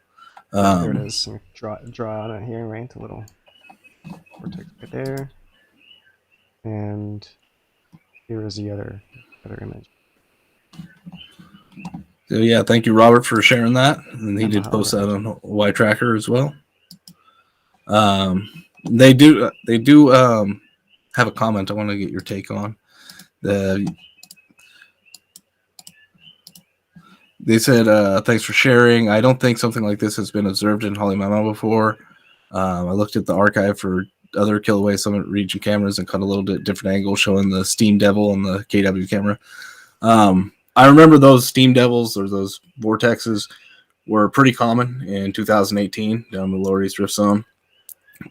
There it is. Draw on it here, right? A little vortex right there. And here is the other image. So yeah, thank you, Robert, for sharing that. And he did post that on Hawaii Tracker as well. They do have a comment I want to get your take on. They said, thanks for sharing. I don't think something like this has been observed in Halemaumau before. I looked at the archive for other Kilauea Summit region cameras and cut a little bit different angle showing the Steam Devil and the KW camera. I remember those Steam Devils or those vortexes were pretty common in 2018 down the Lower East Rift Zone.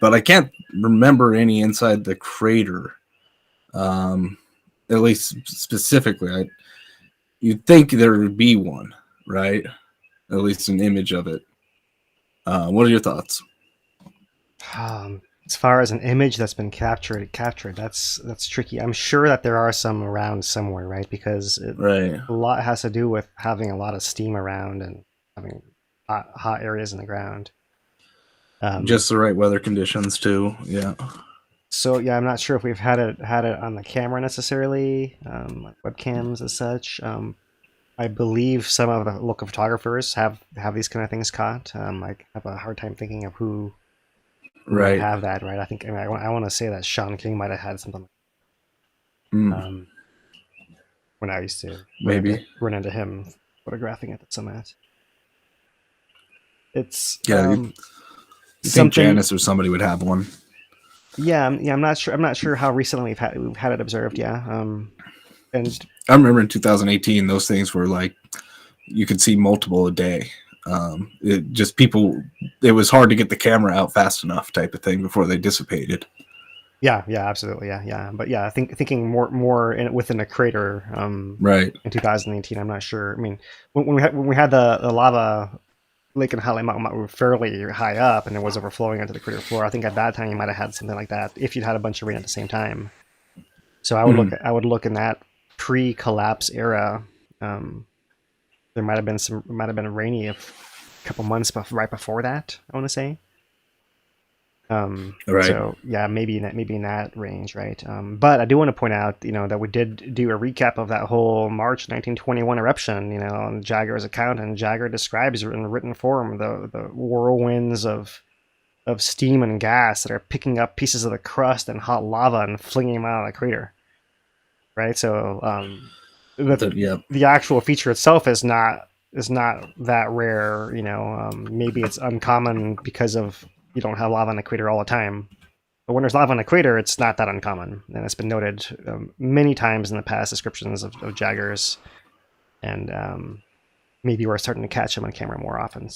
But I can't remember any inside the crater, at least specifically. You'd think there would be one, right? At least an image of it. What are your thoughts? As far as an image that's been captured, that's tricky. I'm sure that there are some around somewhere, right? Because a lot has to do with having a lot of steam around and having hot areas in the ground. Just the right weather conditions too. Yeah. So yeah, I'm not sure if we've had it on the camera necessarily, like webcams as such. I believe some of the local photographers have these kind of things caught. I have a hard time thinking of who might have that, right? I want to say that Sean King might have had something. When I used to run into him photographing at the summit. It's you think Janice or somebody would have one? Yeah. I'm not sure how recently we've had it observed. Yeah. And I remember in 2018, those things were like you could see multiple a day. It was hard to get the camera out fast enough, type of thing, before they dissipated. Yeah, absolutely, yeah. But yeah, thinking more within a crater. Right. In 2018, I'm not sure. I mean, when we had the lava lake in Halemaumau, we were fairly high up, and it was overflowing onto the crater floor. I think at that time you might have had something like that if you'd had a bunch of rain at the same time. So I would look in that pre-collapse era. There might have been rainy a couple months right before that, I want to say. Right. So yeah, maybe in that range, right? But I do want to point out, that we did do a recap of that whole March 1921 eruption, on Jagger's account, and Jagger describes in written form the whirlwinds of steam and gas that are picking up pieces of the crust and hot lava and flinging them out of the crater. Right. So the actual feature itself is not that rare. Maybe it's uncommon because of you don't have lava in the crater all the time. But when there's lava in the crater, it's not that uncommon, and it's been noted many times in the past descriptions of Jaggers, and maybe we're starting to catch them on camera more often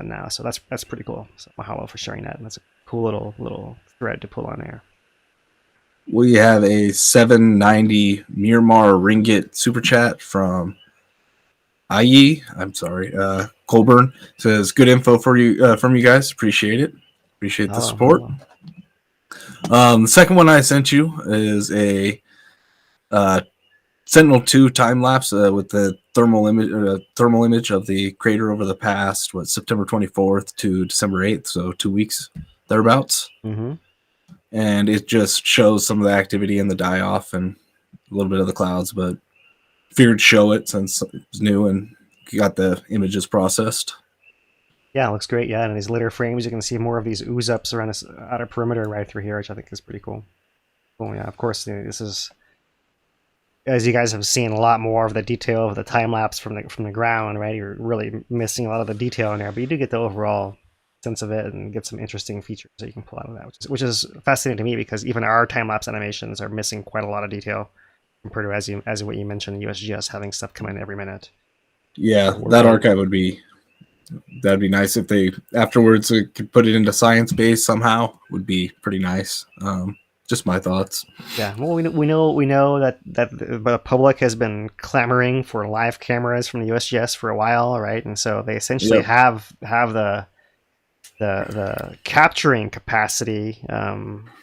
now. So that's pretty cool. So mahalo for sharing that. And that's a cool little thread to pull on there. We have a 790 Miramar Ringgit super chat from IE. I'm sorry, Colburn says good info for you from you guys. Appreciate it. Appreciate the support. The second one I sent you is a Sentinel 2 time lapse with the thermal image of the crater over the past September 24th to December 8th, so 2 weeks thereabouts. Mm-hmm. And it just shows some of the activity in the die off and a little bit of the clouds, but figured show it since it's new and got the images processed. Yeah, it looks great. Yeah, and these litter frames, you can see more of these ooze-ups around this outer perimeter right through here, which I think is pretty cool. Well, yeah, of course, this is, as you guys have seen, a lot more of the detail of the time lapse from the ground, right? You're really missing a lot of the detail in there, but you do get the overall sense of it and get some interesting features that you can pull out of that, which is fascinating to me because even our time lapse animations are missing quite a lot of detail compared to as what you mentioned, USGS having stuff come in every minute. Yeah, that archive that'd be nice if they afterwards could put it into science base somehow. Would be pretty nice. Just my thoughts. Yeah, well, we know that the public has been clamoring for live cameras from the USGS for a while, right? And so they essentially have the capturing capacity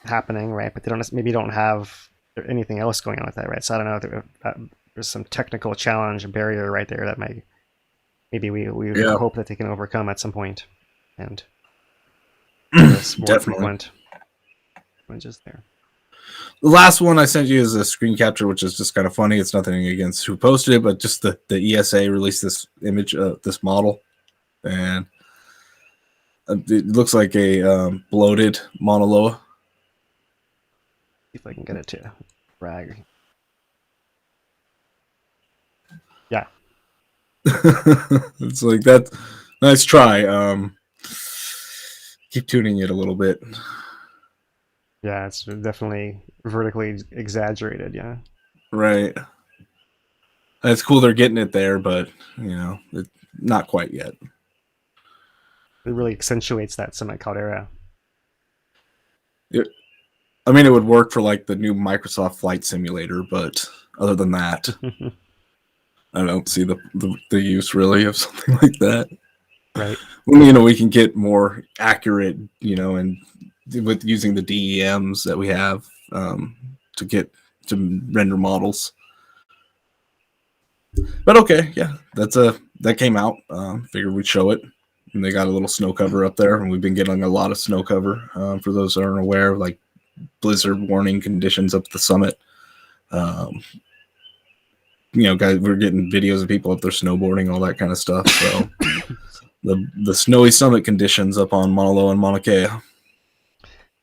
happening, right? But they don't have anything else going on with that, right? So I don't know if there's some technical challenge, a barrier right there that maybe we hope that they can overcome at some point, and this more frequent images there. The last one I sent you is a screen capture, which is just kind of funny. It's nothing against who posted it, but just the ESA released this image, this model, and it looks like a bloated Mauna Loa. See if I can get it to brag. Yeah. It's like that. Nice try. Keep tuning it a little bit. Yeah, it's definitely vertically exaggerated. Yeah. Right. It's cool they're getting it there, but not quite yet. It really accentuates that semi-caldera. It would work for like the new Microsoft Flight Simulator, but other than that, I don't see the use really of something like that. Right. Well, we can get more accurate, and with using the DEMs that we have to render models. But okay, yeah, that came out. Figured we'd show it. And they got a little snow cover up there, and we've been getting a lot of snow cover. For those that aren't aware, like blizzard warning conditions up at the summit. Guys, we're getting videos of people up there snowboarding, all that kind of stuff. So the snowy summit conditions up on Mauna Loa and Mauna Kea.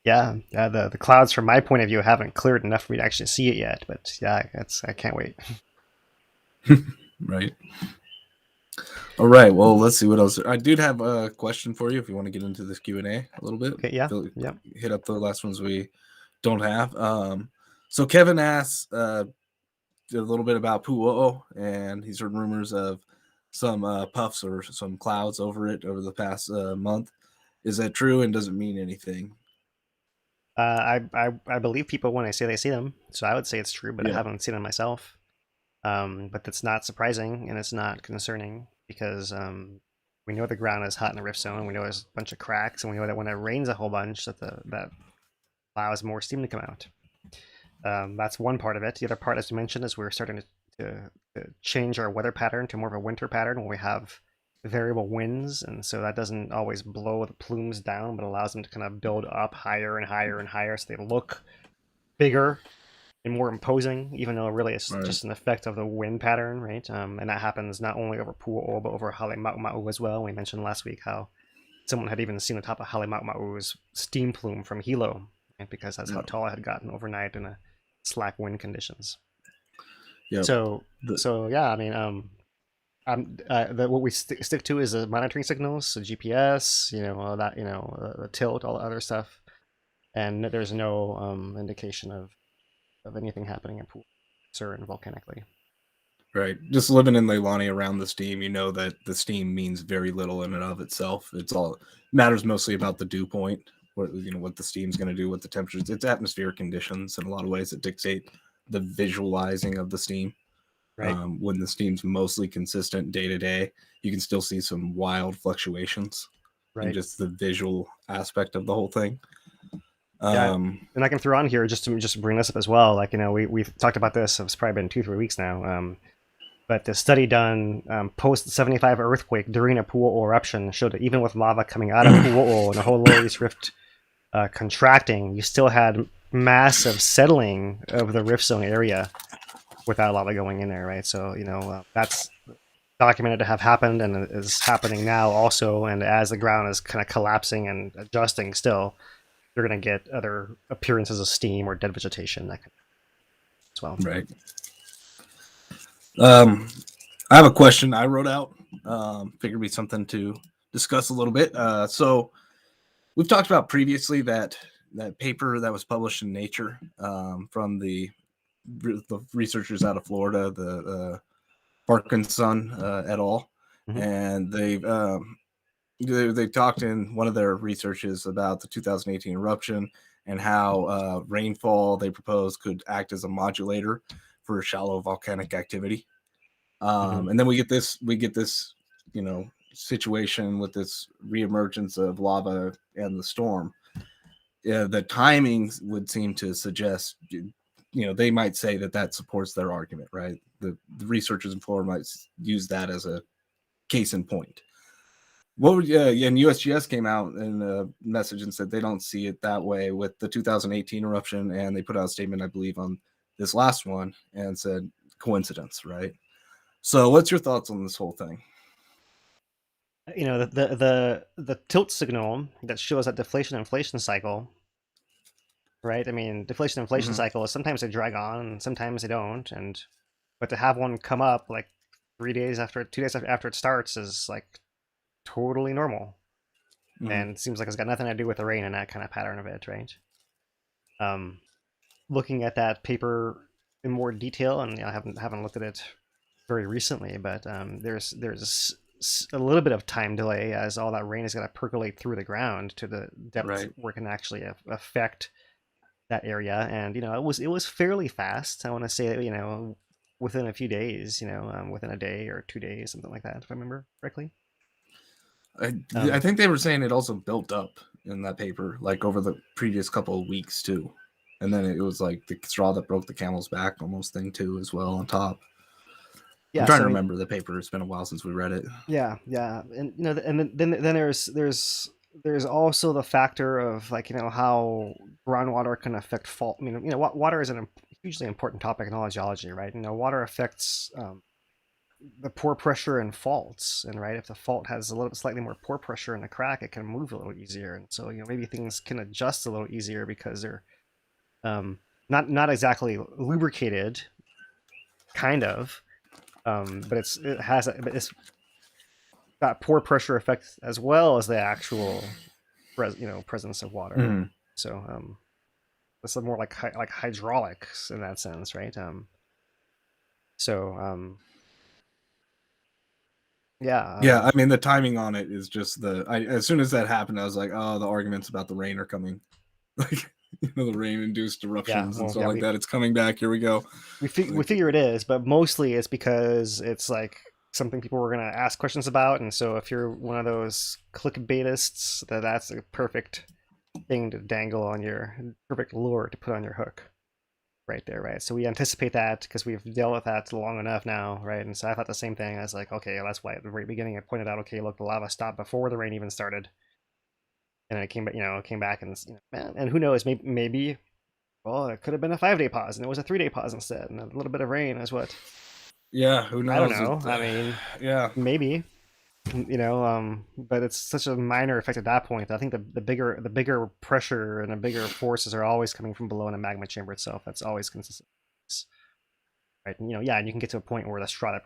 Yeah, the clouds from my point of view haven't cleared enough for me to actually see it yet, but yeah, I can't wait. Right. All right. Well, let's see what else. I did have a question for you if you want to get into this Q&A a little bit. Okay, yeah. Hit up the last ones we don't have. So Kevin asks a little bit about Puu Oo, and he's heard rumors of some puffs or some clouds over it over the past month. Is that true, and does it mean anything? I believe people when I say they see them, so I would say it's true, but I haven't seen them myself. But that's not surprising, and it's not concerning because we know the ground is hot in the rift zone. We know there's a bunch of cracks, and we know that when it rains a whole bunch, that allows more steam to come out. That's one part of it. The other part, as you mentioned, is we're starting to change our weather pattern to more of a winter pattern where we have variable winds, and so that doesn't always blow the plumes down, but allows them to kind of build up higher and higher and higher, so they look bigger and more imposing, even though really it's just an effect of the wind pattern, right? And that happens not only over Puu Oo, but over Halema'uma'u as well. We mentioned last week how someone had even seen the top of Halema'uma'u's steam plume from Hilo, right? Because that's how tall it had gotten overnight in a slack wind conditions. Yep. So yeah, I mean, what we stick to is the monitoring signals, so GPS, the tilt, all the other stuff, and there's no indication of anything happening in Puu Oo and volcanically. Right. Just living in Leilani around the steam, you know that the steam means very little in and of itself. It matters mostly about the dew point, what the steam's going to do, what the temperatures. It's atmospheric conditions in a lot of ways that dictate the visualizing of the steam. Right. When the steam's mostly consistent day to day, you can still see some wild fluctuations in just the visual aspect of the whole thing. Yeah, and I can throw on here just to bring this up as well. Like, we've talked about this. It's probably been 2-3 weeks now. But the study done post-75 earthquake during a Puu Oo eruption showed that even with lava coming out of Puu Oo and the whole Lower East Rift contracting, you still had massive settling of the rift zone area without lava going in there, right? So that's documented to have happened and is happening now also. And as the ground is kind of collapsing and adjusting still, you're going to get other appearances of steam or dead vegetation that as well. Right. I have a question I wrote out. Figured it'd be something to discuss a little bit. So we've talked about previously that paper that was published in Nature from the researchers out of Florida, the Parkinson et al. Mm-hmm. And they talked in one of their researches about the 2018 eruption and how rainfall they proposed could act as a modulator for shallow volcanic activity. And then we get this, situation with this reemergence of lava and the storm. The timing would seem to suggest, they might say that supports their argument, right? The researchers in Florida might use that as a case in point. What would and USGS came out in a message and said they don't see it that way with the 2018 eruption, and they put out a statement, I believe, on this last one and said coincidence, right? So, what's your thoughts on this whole thing? The tilt signal that shows that deflation inflation cycle, right? I mean, deflation inflation cycle is sometimes they drag on and sometimes they don't, but to have one come up like 2 days after it starts is like totally normal. And it seems like it's got nothing to do with the rain and that kind of pattern of it, right? Looking at that paper in more detail, and I haven't looked at it very recently, but there's a little bit of time delay as all that rain is going to percolate through the ground to the depth where it can actually affect that area. And it was fairly fast. I want to say within a few days, within a day or 2 days, something like that, if I remember correctly. I think they were saying it also built up in that paper, like over the previous couple of weeks too, and then it was like the straw that broke the camel's back almost thing too as well on top. Yeah, I'm trying to remember the paper. It's been a while since we read it. Yeah, and and then there's also the factor of how groundwater can affect fault. I mean, water is a hugely important topic in all geology, right? Water affects the pore pressure in faults, and right, if the fault has a little slightly more pore pressure in the crack, it can move a little easier, and so maybe things can adjust a little easier because they're not exactly lubricated, kind of, but it's got pore pressure effect as well as the actual presence of water. So it's more like hydraulics in that sense, right? Yeah, I mean, the timing on it is just as soon as that happened, I was like, oh, the arguments about the rain are coming. Like, the rain-induced eruptions and stuff like that. It's coming back. Here we go. We figure it is, but mostly it's because it's like something people were going to ask questions about. And so if you're one of those clickbaitists, that's a perfect thing to dangle on your perfect lure to put on your hook. Right there, right? So we anticipate that because we've dealt with that long enough now, right? And so I thought the same thing. I was like, okay, that's why at the very beginning I pointed out, okay, look, the lava stopped before the rain even started, and then it came back, and and who knows, maybe, well, it could have been a 5-day pause, and it was a 3-day pause instead, and a little bit of rain is what. Yeah, who knows? I don't know. I mean, yeah, maybe. But it's such a minor effect at that point. I think the bigger pressure and the bigger forces are always coming from below in the magma chamber itself. That's always consistent, right? And and you can get to a point where the straw that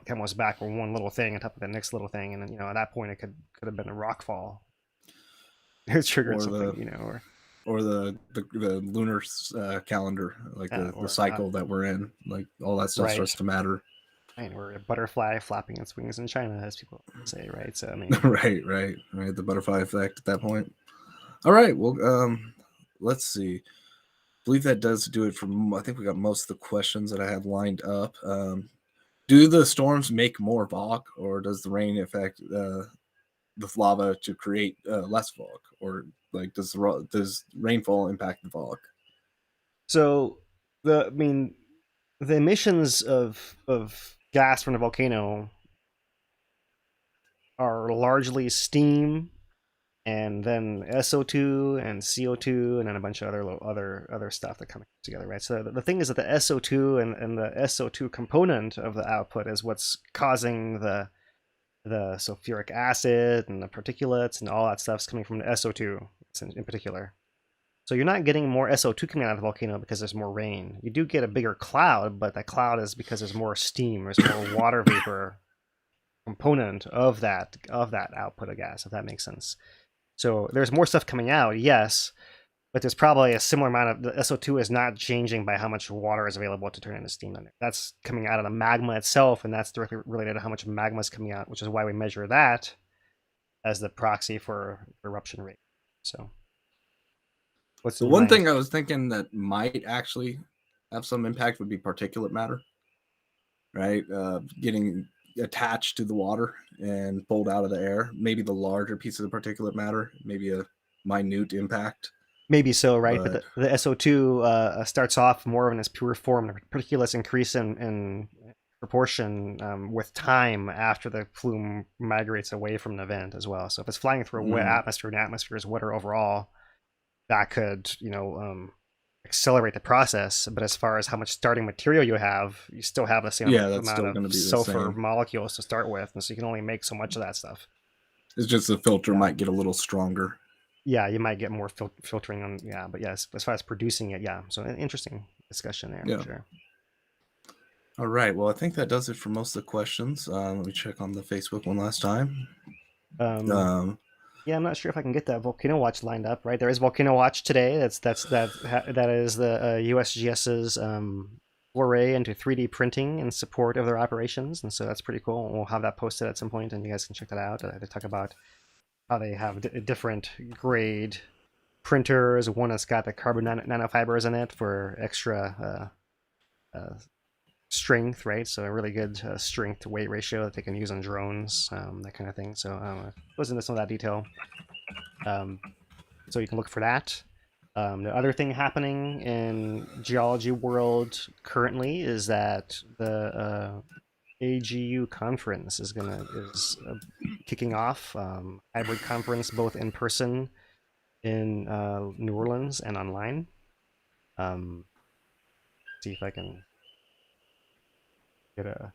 comes back or one little thing on top of the next little thing, and then at that point it could have been a rock fall. It triggered something, or the lunar calendar, like the cycle that we're in, like all that stuff starts to matter. Right, or a butterfly flapping its wings in China, as people say, right? So I mean, right, the butterfly effect at that point. All right, well, let's see. I believe that does do it for. I think we got most of the questions that I had lined up. Do the storms make more fog, or does the rain affect the lava to create less fog, or like does rainfall impact the fog? So the emissions of gas from the volcano are largely steam and then SO2 and CO2, and then a bunch of other stuff that come together, right? So the thing is that the SO2 and the SO2 component of the output is what's causing the sulfuric acid and the particulates and all that stuff's coming from the SO2 in particular. So you're not getting more SO2 coming out of the volcano because there's more rain. You do get a bigger cloud, but that cloud is because there's more steam, there's more water vapor component of that output of gas, if that makes sense. So there's more stuff coming out, yes, but there's probably a similar amount of the SO2 is not changing by how much water is available to turn into steam in it. That's coming out of the magma itself, and that's directly related to how much magma is coming out, which is why we measure that as the proxy for eruption rate. So what's The one thing I was thinking that might actually have some impact would be particulate matter, right? Getting attached to the water and pulled out of the air. Maybe the larger piece of the particulate matter, maybe a minute impact. Maybe so, right? But the SO2 starts off more in its pure form. The particulates increase in proportion with time after the plume migrates away from the vent as well. So if it's flying through a wet atmosphere, and the atmosphere is wetter overall, that could, accelerate the process. But as far as how much starting material you still have the same amount of sulfur molecules to start with, and so you can only make so much of that stuff. It's just the filter might get a little stronger. Yeah, you might get more filtering on. Yeah, but yes, as far as producing it, yeah. So an interesting discussion there. Yeah. For sure. All right. Well, I think that does it for most of the questions. Let me check on the Facebook one last time. Yeah, I'm not sure if I can get that Volcano Watch lined up. Right, there is Volcano Watch today. That is the USGS's foray into 3D printing in support of their operations, and so that's pretty cool. We'll have that posted at some point, and you guys can check that out. They talk about how they have different grade printers. One that's got the carbon nanofibers in it for extra strength, right? So a really good strength to weight ratio that they can use on drones, that kind of thing. So goes into some of that detail. So you can look for that. The other thing happening in geology world currently is that the AGU conference is kicking off, hybrid conference both in person in New Orleans and online. See if I can get a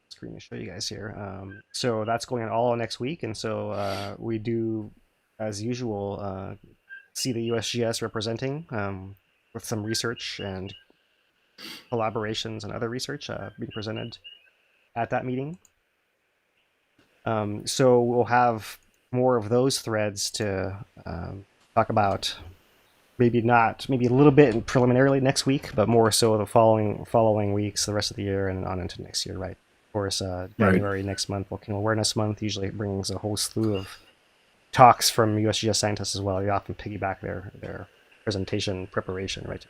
screen to show you guys here. So that's going on all next week, and so we do, as usual, see the USGS representing with some research and collaborations and other research being presented at that meeting. So we'll have more of those threads to talk about. Maybe a little bit preliminarily next week, but more so the following weeks, the rest of the year, and on into next year, right? Of course, January next month, Volcano Awareness Month, usually brings a whole slew of talks from USGS scientists as well. They often piggyback their presentation preparation, right?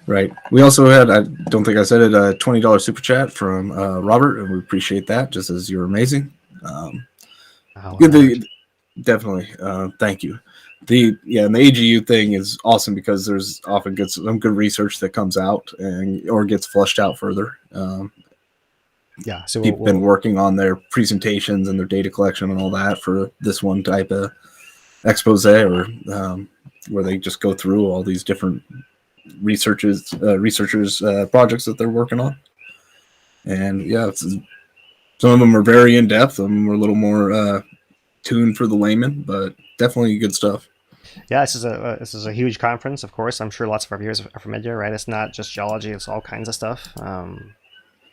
Right. We also had, I don't think I said it, a $20 super chat from Robert, and we appreciate that, just as you're amazing. Definitely. Thank you. And the AGU thing is awesome because there's often some good research that comes out or gets flushed out further. So people been working on their presentations and their data collection and all that for this one type of expose, or where they just go through all these different researchers projects that they're working on. And some of them are very in depth, some of them are a little more tuned for the layman, but definitely good stuff. Yeah, this is a huge conference, of course. I'm sure lots of our viewers are familiar, right? It's not just geology, it's all kinds of stuff.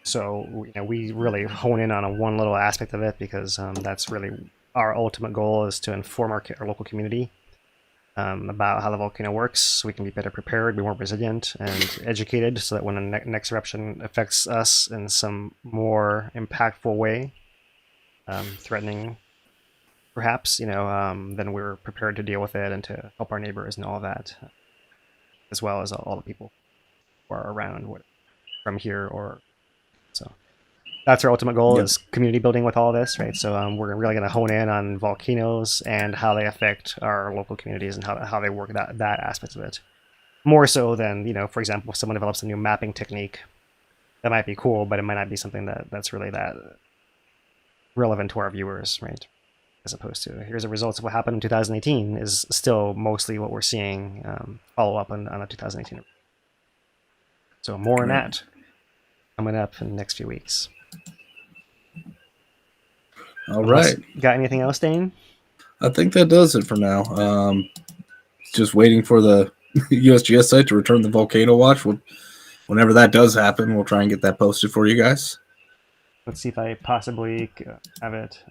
So we really hone in on one little aspect of it because that's really our ultimate goal, is to inform our local community about how the volcano works, so we can be better prepared, be more resilient, and educated, so that when the next eruption affects us in some more impactful way, threatening perhaps, then we're prepared to deal with it and to help our neighbors and all of that, as well as all the people who are around from here. So that's our ultimate goal, is community building with all this, right? So we're really going to hone in on volcanoes and how they affect our local communities and how they work that aspect of it. More so than, for example, if someone develops a new mapping technique, that might be cool, but it might not be something that's really that relevant to our viewers, right? as opposed to here's the results of what happened in 2018 is still mostly what we're seeing follow up on the 2018. So more on that coming up in the next few weeks. All right. Got anything else, Dane? I think that does it for now. Just waiting for the USGS site to return the volcano watch. Whenever that does happen, we'll try and get that posted for you guys. Let's see if I possibly have it.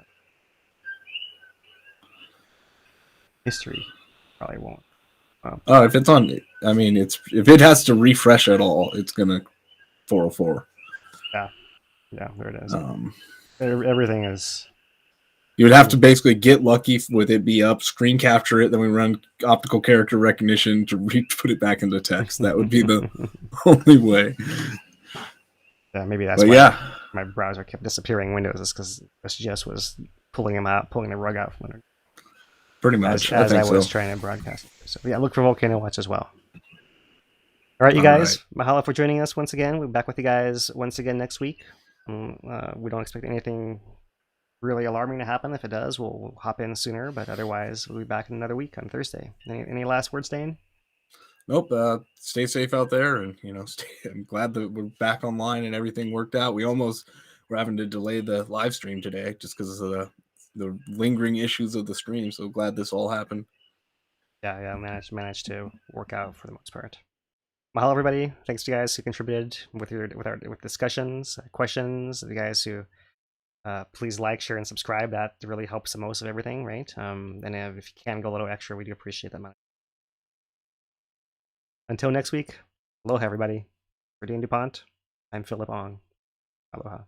History probably won't. Oh, if it's on, I mean, if it has to refresh at all, it's gonna 404. Yeah, there it is. Everything is. You would have to basically get lucky with it be up, screen capture it, then we run optical character recognition to put it back into text. That would be the only way. Yeah, maybe that's why my browser kept disappearing windows, is because USGS was pulling them out, pulling the rug out from under. Pretty much, as I was trying to broadcast. So yeah, look for Volcano Watch as well. All right, you guys, mahalo for joining us once again. We'll be back with you guys once again next week. We don't expect anything really alarming to happen. If it does, we'll hop in sooner, but otherwise we'll be back in another week on Thursday. Any last words, Dane? Nope. Stay safe out there, and I'm glad that we're back online and everything worked out. We almost were having to delay the live stream today just because of the lingering issues of the stream. So glad this all happened. Yeah, managed to work out for the most part. Mahalo, everybody. Thanks to you guys who contributed with discussions, questions. The guys who please like, share, and subscribe. That really helps the most of everything, right? And if you can go a little extra, we do appreciate that. Until next week, aloha, everybody. For Dean DuPont, I'm Philip Ong. Aloha.